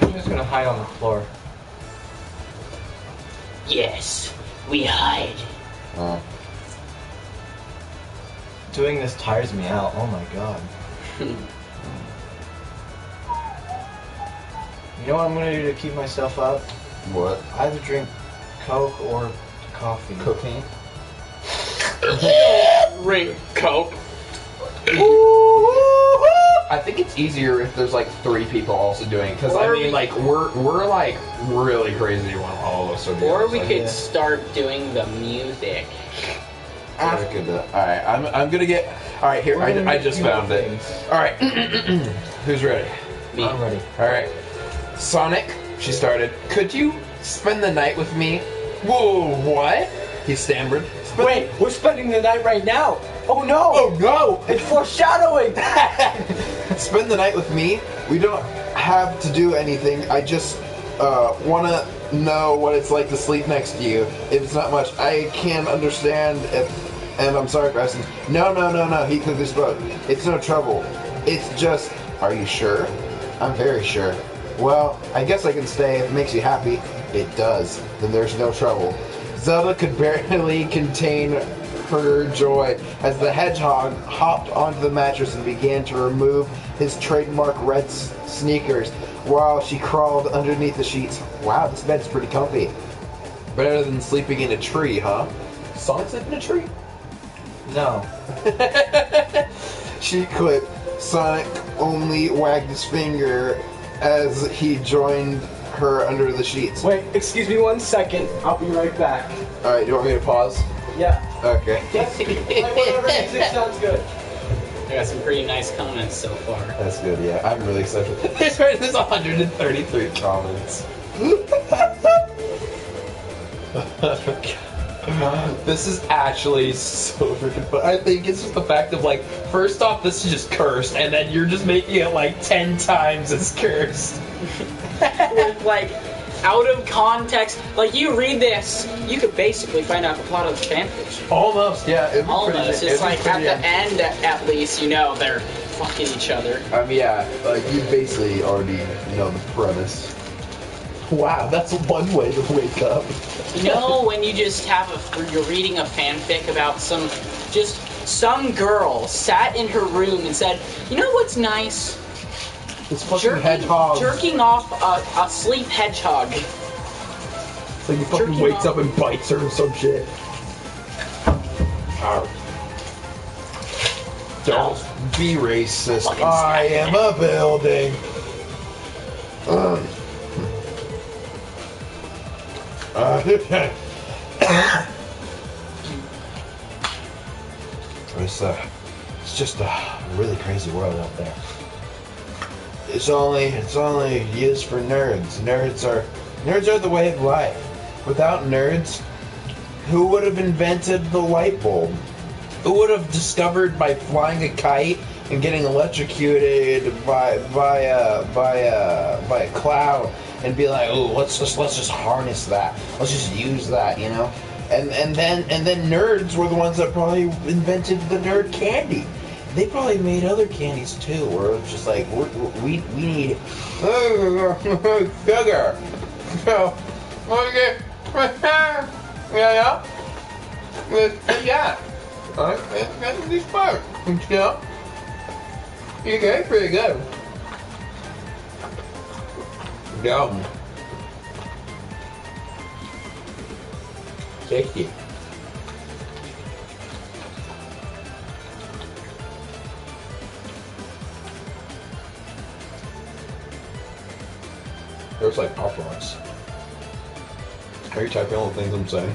I'm just gonna hide on the floor. Yes, we hide. Doing this tires me out. Oh my god. You know what I'm gonna do to keep myself up? What? Either drink Coke or coffee. Cocaine? Drink Coke. I think it's easier if there's like 3 people also doing it, because I mean, like we're like really crazy when all of us are doing. Or we could start doing the music. Alright, I'm gonna get. Alright, here, I just found it. Alright, who's ready? Me. I'm ready. Alright, Sonic, she started. Could you spend the night with me? Whoa, what? He stammered. Wait, we're spending the night right now. Oh no! Oh no! It's foreshadowing! Spend the night with me? We don't have to do anything. I just wanna know what it's like to sleep next to you. It's not much. I can understand if, and I'm sorry for asking. No, he could this boat. It's no trouble. It's just, are you sure? I'm very sure. Well, I guess I can stay if it makes you happy. It does. Then there's no trouble. Zelda could barely contain her joy as the hedgehog hopped onto the mattress and began to remove his trademark red sneakers while she crawled underneath the sheets. Wow, this bed's pretty comfy. Better than sleeping in a tree, huh? Sonic sleep in a tree? No. She quit. Sonic only wagged his finger as he joined her under the sheets. Wait, excuse me 1 second. I'll be right back. Alright, you want me to pause? Yeah. Okay. Whatever music sounds good. I got some pretty nice comments so far. That's good, yeah. I'm really excited. There's 133 comments. This is actually so freaking fun. I think it's just the fact of like, first off, this is just cursed, and then you're just making it like 10 times as cursed. With like out of context, like you read this, you could basically find out the plot of the fanfiction. Almost, yeah. Almost. It's like at the end, at least, you know they're fucking each other. Yeah, like you basically already know the premise. Wow, that's one way to wake up. You know when you just you're reading a fanfic about some girl sat in her room and said, you know what's nice? It's fucking hedgehog. Jerking off a sleep hedgehog. It's like he fucking wakes up and bites her or some shit. Don't be racist. I am a building. It's just a really crazy world out there. It's only used for nerds. Nerds are the way of life. Without nerds, who would have invented the light bulb? Who would have discovered by flying a kite and getting electrocuted by a cloud and be like, oh, let's just harness that. Let's just use that, you know? And then nerds were the ones that probably invented the nerd candy. They probably made other candies too, where it's just like we need sugar. So okay, yeah. These parts, you know. You get pretty good. Yum. Tasty. There's like Pop Rocks. Are you typing all the things I'm saying?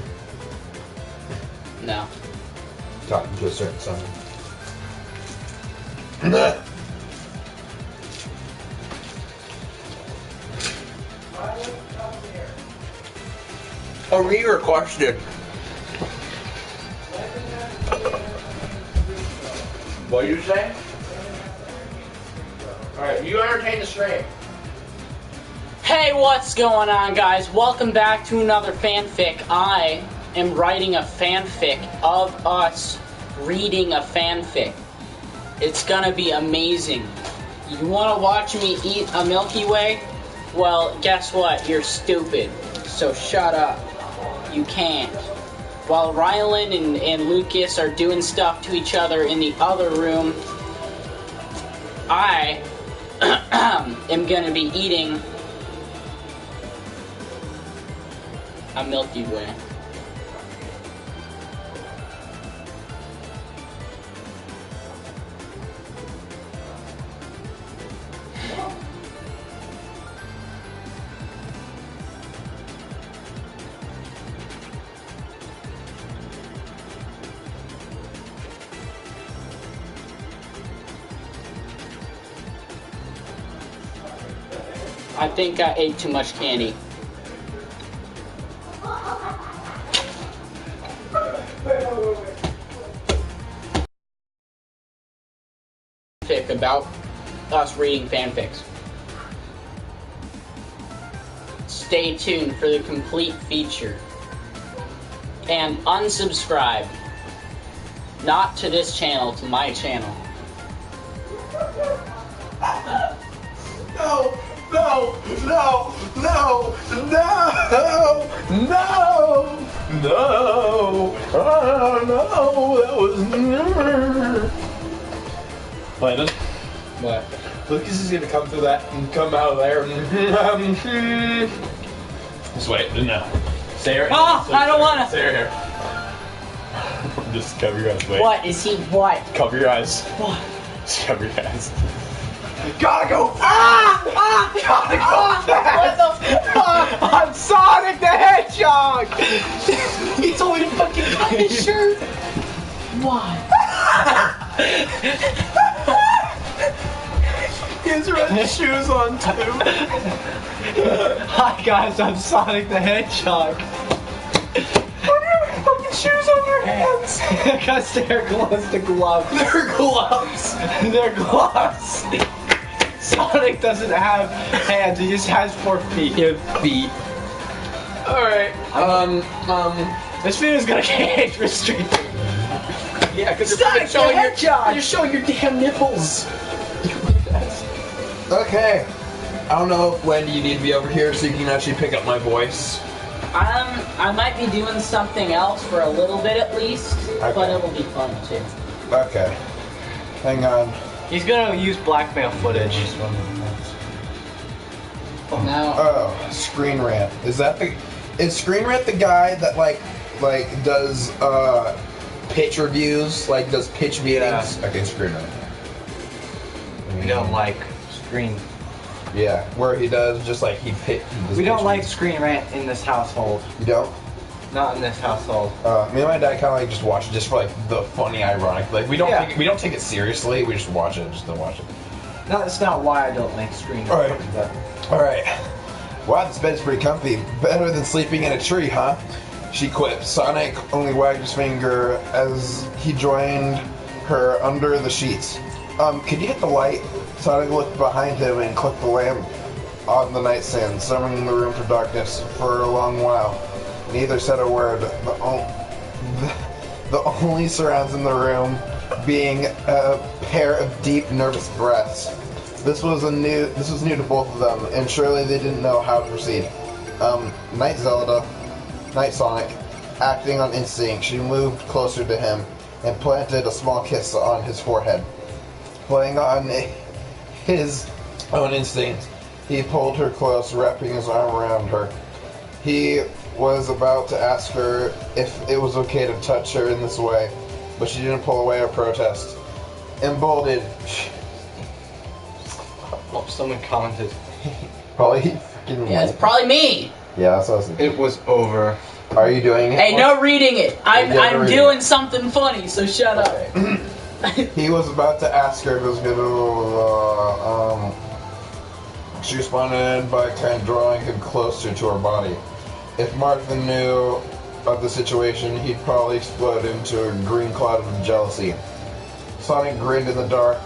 No. Talking to a certain someone. A reader question. What did you say? Alright, you entertain the stream. Hey, what's going on, guys? Welcome back to another fanfic. I am writing a fanfic of us reading a fanfic. It's gonna be amazing. You wanna watch me eat a Milky Way? Well, guess what? You're stupid. So shut up. You can't. While Rylan and Lucas are doing stuff to each other in the other room, I am gonna be eating a Milky Way. I think I ate too much candy. About us reading fanfics. Stay tuned for the complete feature. And unsubscribe. Not to this channel, to my channel. No! No! No! No! No! No! No! Oh no! That was. Landon? What? Lucas is gonna come through that and come out of there. Just wait, no. Stay right here. Oh, I don't wanna. Stay right here. Just cover your eyes. Wait. What is he? What? Cover your eyes. What? Just cover your eyes. Gotta go! Gotta go fast! What the? I'm Sonic the Hedgehog! He told me to fucking cut his shirt. Why? He has red shoes on too. Hi guys, I'm Sonic the Hedgehog. Why do you have fucking shoes on your hands? Because they're gloves to gloves. They're gloves. They're gloves. Sonic doesn't have hands, he just has 4 feet. Feet. Alright, This video's gonna get age restricted. yeah, because You're showing your damn nipples. Okay. I don't know when you need to be over here so you can actually pick up my voice. I might be doing something else for a little bit at least, but it'll be fun too. Okay. Hang on. He's gonna use blackmail footage. Now, Oh, Screen Rant. Is Screen Rant the guy that like does pitch reviews, like does pitch meetings? Yeah. Okay, Screen Rant. We don't like screen. Yeah, where he does just like he does We don't pitch like meetings. screen rant in this household. You don't? Not in this household. Me and my dad kind of like just watch it just for like the funny, ironic. Like we don't take it seriously. We just watch it just to watch it. No, that's not why I don't like screen rant. Alright. but- Alright. Wow, this bed's pretty comfy. Better than sleeping in a tree, huh? She quipped. Sonic only wagged his finger as he joined her under the sheets. Could you hit the light? Sonic looked behind him and clicked the lamp on the nightstand, summoning the room to darkness for a long while. Neither said a word. The only surrounds in the room being a pair of deep, nervous breaths. This was new to both of them, and surely they didn't know how to proceed. Night Zelda, Night Sonic, acting on instinct, she moved closer to him and planted a small kiss on his forehead. Playing on his own instinct, he pulled her close, wrapping his arm around her. He was about to ask her if it was okay to touch her in this way, but she didn't pull away or protest. Emboldened, Oh, someone commented. probably freaking. Yeah, it's probably me. Yeah, that's what I was thinking. It was over. Are you doing it? Hey, no reading it. I'm reading doing it. something funny, so shut up. He was about to ask her if it was good. She responded by kind of drawing him closer to her body. If Martha knew of the situation, he'd probably explode into a green cloud of jealousy. Sonic grinned in the dark.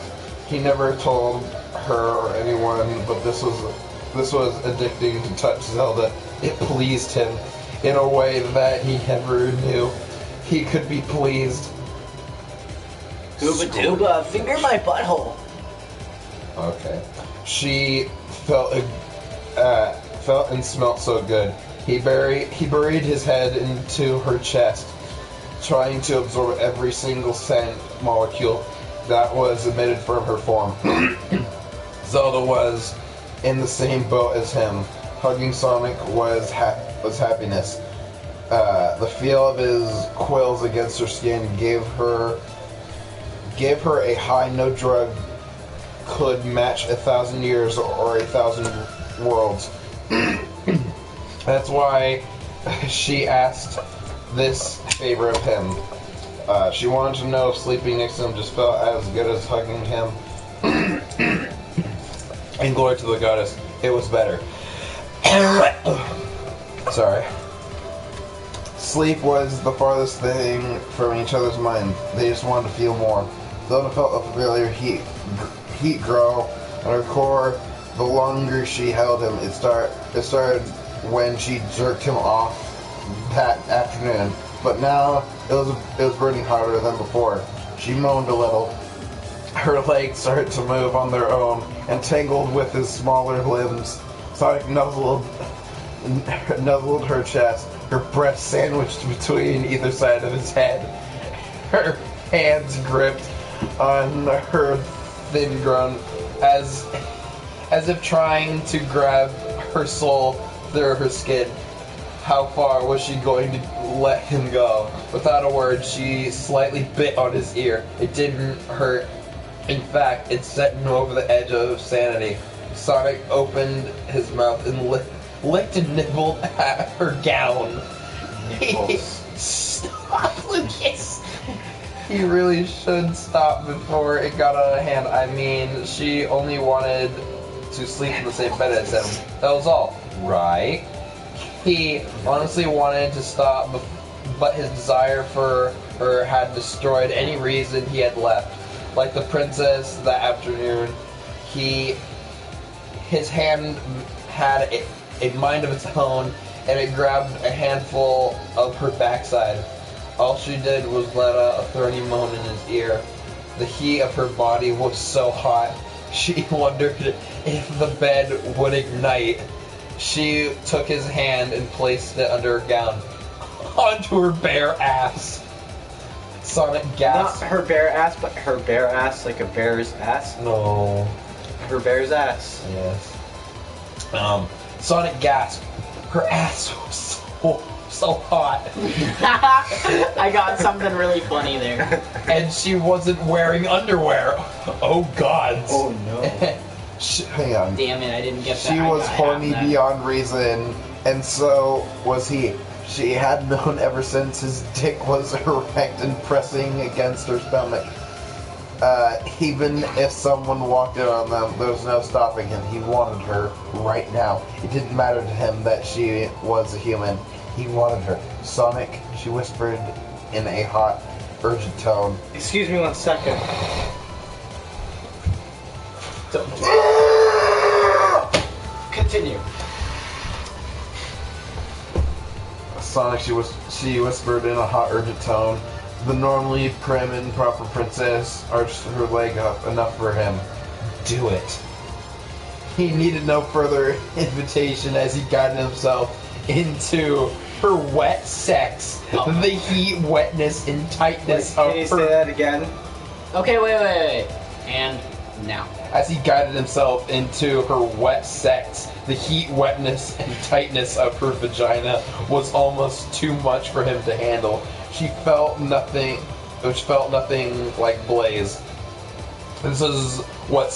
He never told her or anyone, but this was addicting to touch Zelda. It pleased him in a way that he never knew he could be pleased. Dooba dooba, finger my butthole. Okay. She felt and smelt so good. He buried his head into her chest, trying to absorb every single scent molecule that was emitted from her form. Zelda was in the same boat as him. Hugging Sonic was happiness. The feel of his quills against her skin gave her a high no drug could match 1,000 years or 1,000 worlds. That's why she asked this favor of him. She wanted to know if sleeping next to him just felt as good as hugging him. And glory to the goddess, it was better. Sorry. Sleep was the farthest thing from each other's mind. They just wanted to feel more. Zelda felt a familiar heat grow on her core. The longer she held him, it started when she jerked him off that afternoon. But now it was burning harder than before. She moaned a little. Her legs started to move on their own and tangled with his smaller limbs. Sonic nuzzled her chest, her breast sandwiched between either side of his head. Her hands gripped on her thin groin as if trying to grab her soul through her skin. How far was she going to let him go? Without a word, she slightly bit on his ear. It didn't hurt. In fact, it set him over the edge of sanity. Sonic opened his mouth and licked and nibbled at her gown. Stop, Lucas! He really should stop before it got out of hand. I mean, she only wanted to sleep in the same bed as him. That was all. Right? He honestly wanted to stop, but his desire for her had destroyed any reason he had left. Like the princess that afternoon, his hand had a mind of its own, and it grabbed a handful of her backside. All she did was let out a thorny moan in his ear. The heat of her body was so hot, she wondered if the bed would ignite. She took his hand and placed it under her gown, onto her bare ass. Sonic gasped. Not her bare ass, but her bare ass, like a bear's ass. No. Her bear's ass. Yes. Sonic gasped. Her ass was so hot. I got something really funny there. And she wasn't wearing underwear. Oh God. Oh no. Hang on. Damn it, I didn't get that. She I was got horny half that. beyond reason, and so was he. She had known ever since his dick was erect and pressing against her stomach. Even if someone walked in on them, there was no stopping him. He wanted her right now. It didn't matter to him that she was a human. He wanted her. Sonic, she whispered in a hot, urgent tone. Excuse me 1 second. Continue. Sonic, she whispered in a hot, urgent tone. The normally prim and proper princess arched her leg up, enough for him. Do it. He needed no further invitation as he guided himself into her wet sex. Oh. The heat, wetness, and tightness Wait, of can you her. say that again? Okay, wait. And now. as he guided himself into her wet sex. The heat, wetness, and tightness of her vagina was almost too much for him to handle. She felt nothing, which felt nothing like Blaze. This is what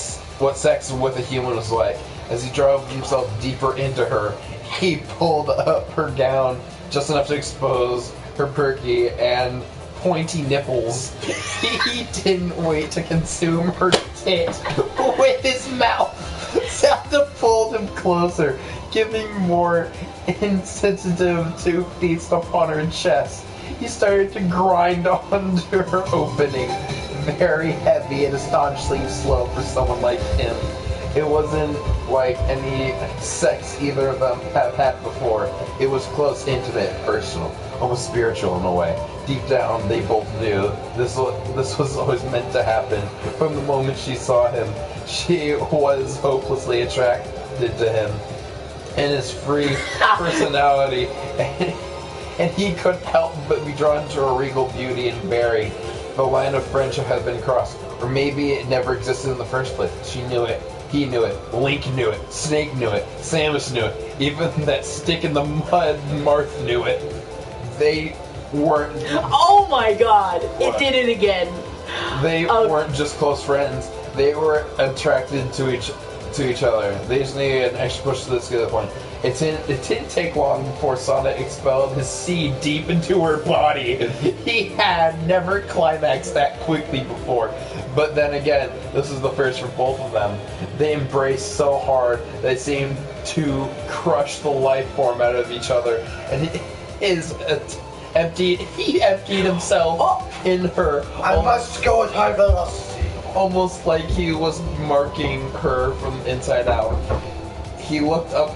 sex with a human was like. As he drove himself deeper into her, he pulled up her gown just enough to expose her perky and pointy nipples. He didn't wait to consume her tit with his mouth. Zelda pulled him closer, giving more insensitive to feast upon her chest. He started to grind onto her opening, very heavy and astonishingly slow for someone like him. It wasn't like any sex either of them have had before. It was close, intimate, personal, almost spiritual in a way. Deep down, they both knew this was always meant to happen. From the moment she saw him, she was hopelessly attracted to him and his free personality, and he couldn't help but be drawn to her regal beauty and bearing. The line of friendship had been crossed, or maybe it never existed in the first place. She knew it. He knew it. Link knew it. Snake knew it. Samus knew it. Even that stick in the mud, Marth knew it. They weren't... Oh my god! What? It did it again. They weren't just close friends. They were attracted to each other. They just needed an extra push to this good point. It didn't take long before Sonic expelled his seed deep into her body. He had never climaxed that quickly before. But then again, this is the first for both of them. They embraced so hard they seemed to crush the life form out of each other. And he emptied himself in her. I must go at high velocity. Almost like he was marking her from inside out. He looked up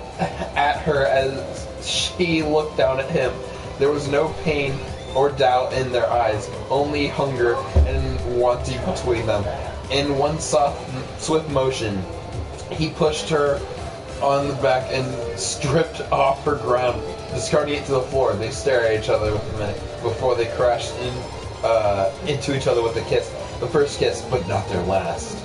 at her as she looked down at him. There was no pain or doubt in their eyes, only hunger and wanting between them. In one swift motion, he pushed her on the back and stripped off her ground, discarding it to the floor. They stared at each other for a minute before they crashed into each other with a kiss. The first kiss, but not their last.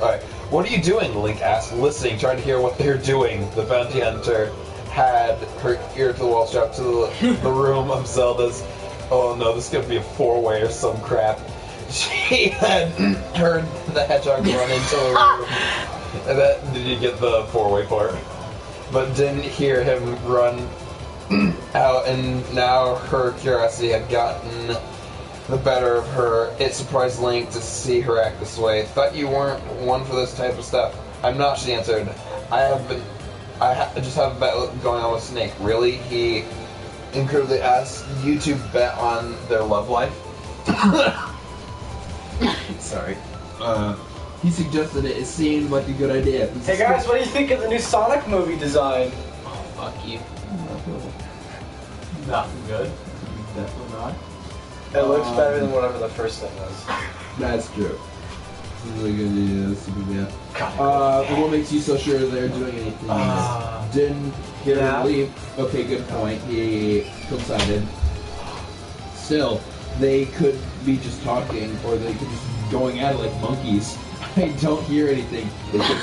Alright, what are you doing? Link asked, listening, trying to hear what they're doing. The bounty hunter had her ear to the wall, strapped to the room of Zelda's. Oh no, this is gonna be a four-way or some crap. She had heard the hedgehog run into the room. Did you get the four-way part? But didn't hear him run out, and now her curiosity had gotten the better of her. It surprised Link to see her act this way. Thought you weren't one for this type of stuff. I'm not, she answered. I just have a bet going on with Snake. Really? He incredibly asked you to bet on their love life? Sorry. He suggested it. It seemed like a good idea. Hey guys, what do you think of the new Sonic movie design? Oh, fuck you. Nothing good. Definitely not. It looks better than whatever the first thing was. That's true. This is a good idea. This is a good idea. What makes you so sure they're doing anything? Didn't hear him leave. Okay, good point. He coincided. Still, they could be just talking, or they could just be going at it like monkeys. I don't hear anything. They could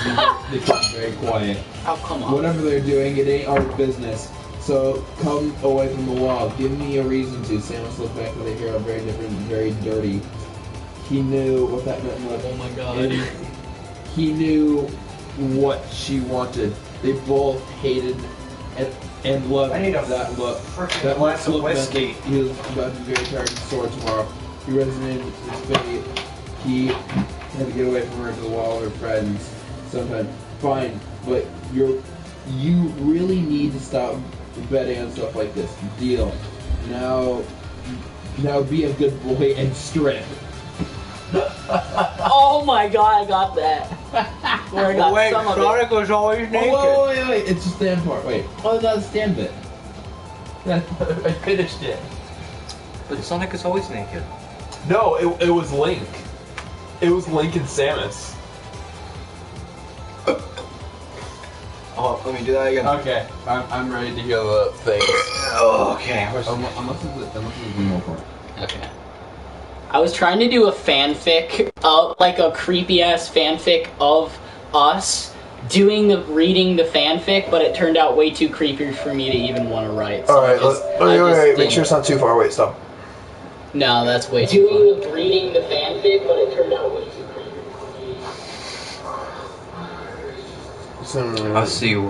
be very quiet. Oh, come on. Whatever they're doing, it ain't our business. So come away from the wall. Give me a reason to. Samus looked back with a hero, very different, very dirty. He knew what that meant. Oh my god. And he knew what she wanted. They both hated and loved that look. That glass of look meant whiskey. that he was about to be very tired and sore tomorrow. He resonated with his fate. He had to get away from her to the wall of her friends. Sometimes. Fine, but you really need to stop betting on stuff like this. Deal. Now be a good boy and strip. Oh my god, I got that. Or I got Wait, some of Sonic was always naked. Oh, wait. It's a stand part. Wait. Oh, that's a stand bit. I finished it. But Sonic is always naked. No, it was Link. It was Link and Samus. Oh, let me do that again. Okay, I'm ready to hear the things. Okay. Unless it's one more part. Okay. I was trying to do a fanfic, like a creepy ass fanfic of us reading the fanfic, but it turned out way too creepy for me to even want to write. So Alright, wait, make sure it's not too far. Wait, stop. No, that's way too far. Reading the fanfic, but it turned out way too creepy. I'll see you.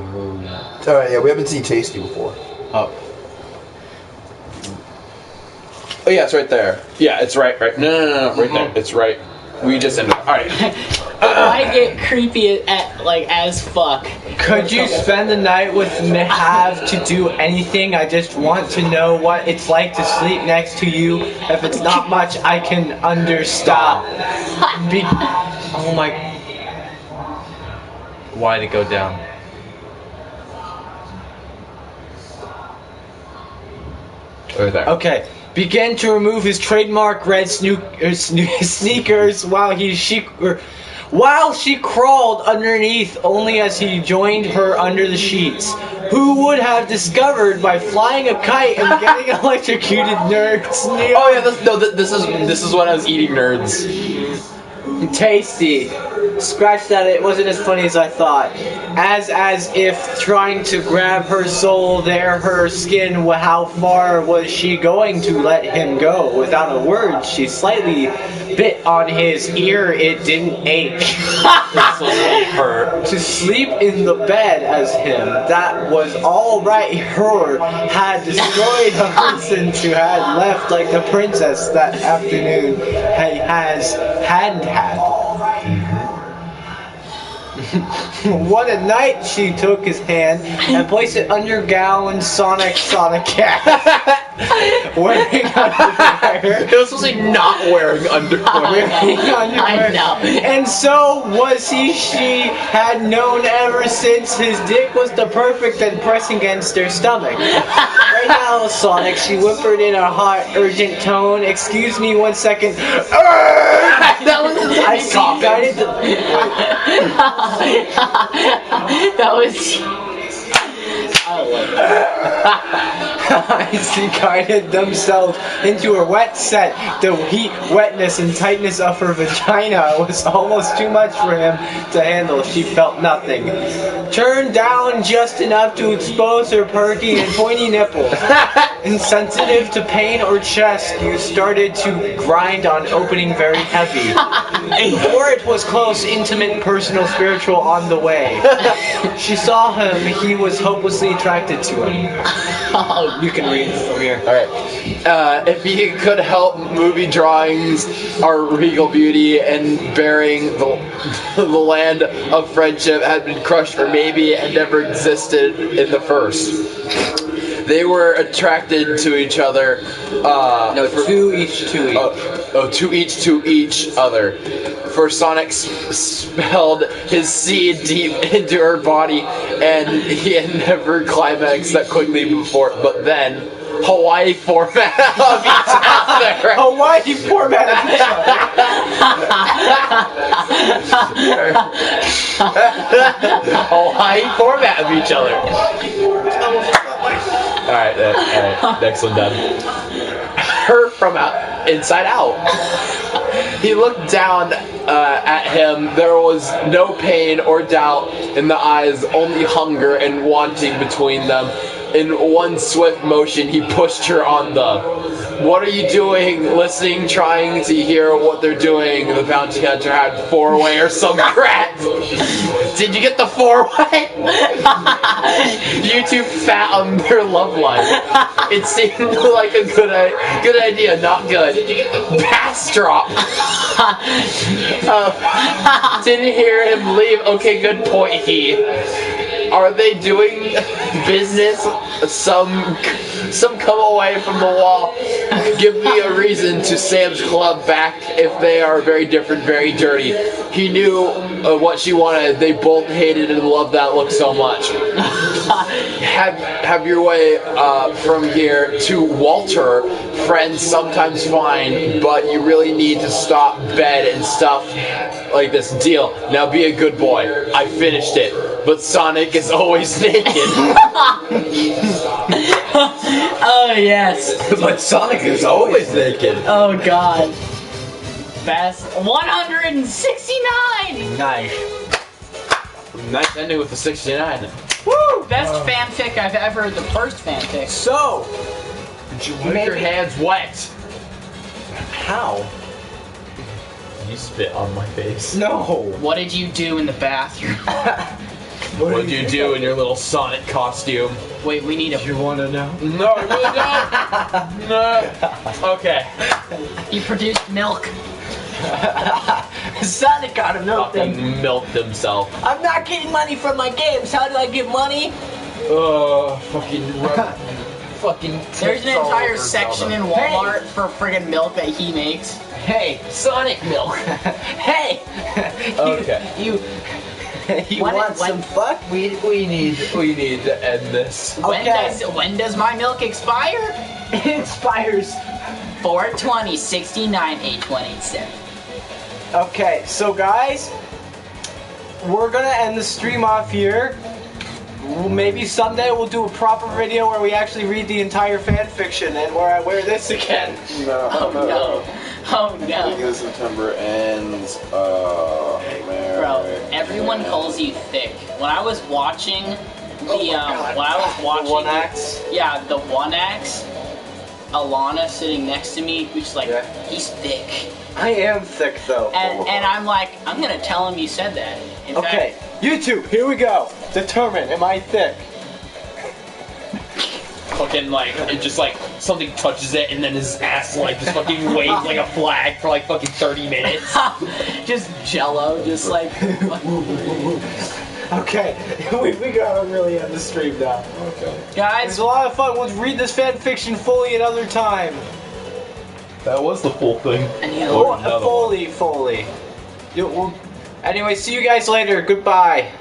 Alright, yeah, we haven't seen Tasty before. Oh. Oh yeah, it's right there. Yeah, it's right. No, right there. It's right. We just ended. All right. I get creepy as fuck. Could you spend the night with me? Have to do anything? I just want to know what it's like to sleep next to you. If it's not much, I can understand. Oh my. Why'd it go down? Right there. Okay. Began to remove his trademark red sneakers while she crawled underneath, only as he joined her under the sheets. Who would have discovered by flying a kite and getting electrocuted, nerds? Oh yeah, this is when I was eating nerds. Tasty. Scratch that, it wasn't as funny as I thought. As if trying to grab her soul there, her skin, how far was she going to let him go? Without a word, she slightly bit on his ear, it didn't ache. To sleep in the bed as him, that was alright. Her had destroyed a person who had left like the princess that afternoon hadn't had. What a night! She took his hand and placed it under gown Sonic Cat. Wearing underwear. It was supposed to be not wearing underwear. I know. And so was he. She had known ever since his dick was the perfect and pressing against her stomach. Right now, Sonic, she whimpered in a hot, urgent tone. Excuse me 1 second. That was his guided That was. I love that. She guided themselves into her wet set. The heat, wetness, and tightness of her vagina was almost too much for him to handle. She felt nothing. Turned down just enough to expose her perky and pointy nipples. Insensitive to pain or chest, you started to grind on opening very heavy. Before it was close, intimate, personal, spiritual on the way. She saw him. He was hopelessly attracted to him. You can read from here. Alright. If he could help, movie drawings are regal beauty and bearing the land of friendship had been crushed or maybe had never existed in the first. They were attracted to each other. To each other. For Sonic spelled his seed deep into her body, and he had never climaxed that quickly before. But then, Hawaii format of each other. Hawaii format of each Hawaii format of each other. Alright, next one done. Her from inside out. He looked down at him. There was no pain or doubt in the eyes, only hunger and wanting between them. In one swift motion, he pushed her on the... What are you doing? Listening, trying to hear what they're doing. The bounty hunter had four-way or some crap. Did you get the four-way? You two fat on their love life. It seemed like a good idea, not good. Pass drop. Didn't hear him leave. Okay, good point, he. Are they doing business? Some come away from the wall. Give me a reason to Sam's Club back if they are very different, very dirty. He knew what she wanted. They both hated and loved that look so much. Have your way from here to Walter. Friends sometimes fine, but you really need to stop bed and stuff like this. Deal. Now be a good boy. I finished it. But Sonic is always naked. Oh, yes. But Sonic is always naked. Oh, God. Best 169. Nice. Nice ending with the 69. Woo! Best fanfic I've ever. The first fanfic. So, Did you wipe your hands wet? how? You spit on my face. No. What did you do in the bathroom? What did you do in your little Sonic costume? Wait, we need a. You want to know? No, I really don't. No. Okay. He produced milk. Sonic got a milk thing. Fucking milked himself. I'm not getting money from my games. How do I get money? Fucking. There's an entire section in Walmart for friggin' milk that he makes. Hey, Sonic milk. hey! Okay. You When- want when- some fuck? We need to end this. When does my milk expire? It expires. 4/20/69/827. Okay, so guys, we're gonna end the stream off here. Maybe someday we'll do a proper video where we actually read the entire fan fiction and where I wear this again. No. Oh no. Oh I think no. this September ends. Man. Bro, everyone calls you thick. When I was watching the The one acts. Yeah, the one acts. Alana sitting next to me, who's like, Yeah. he's thick. I am thick though. And I'm like, I'm gonna tell him you said that. In Okay, YouTube, here we go. Determine, am I thick? Fucking like it just like something touches it and then his ass like just fucking waves like a flag for like fucking 30 minutes. fact, just jello, just like. Okay, we gotta really end the stream now. Okay. It Guys, was a lot of fun. We'll read this fan fiction fully another time. That was the full thing. I need a Foley. Anyway, see you guys later. Goodbye.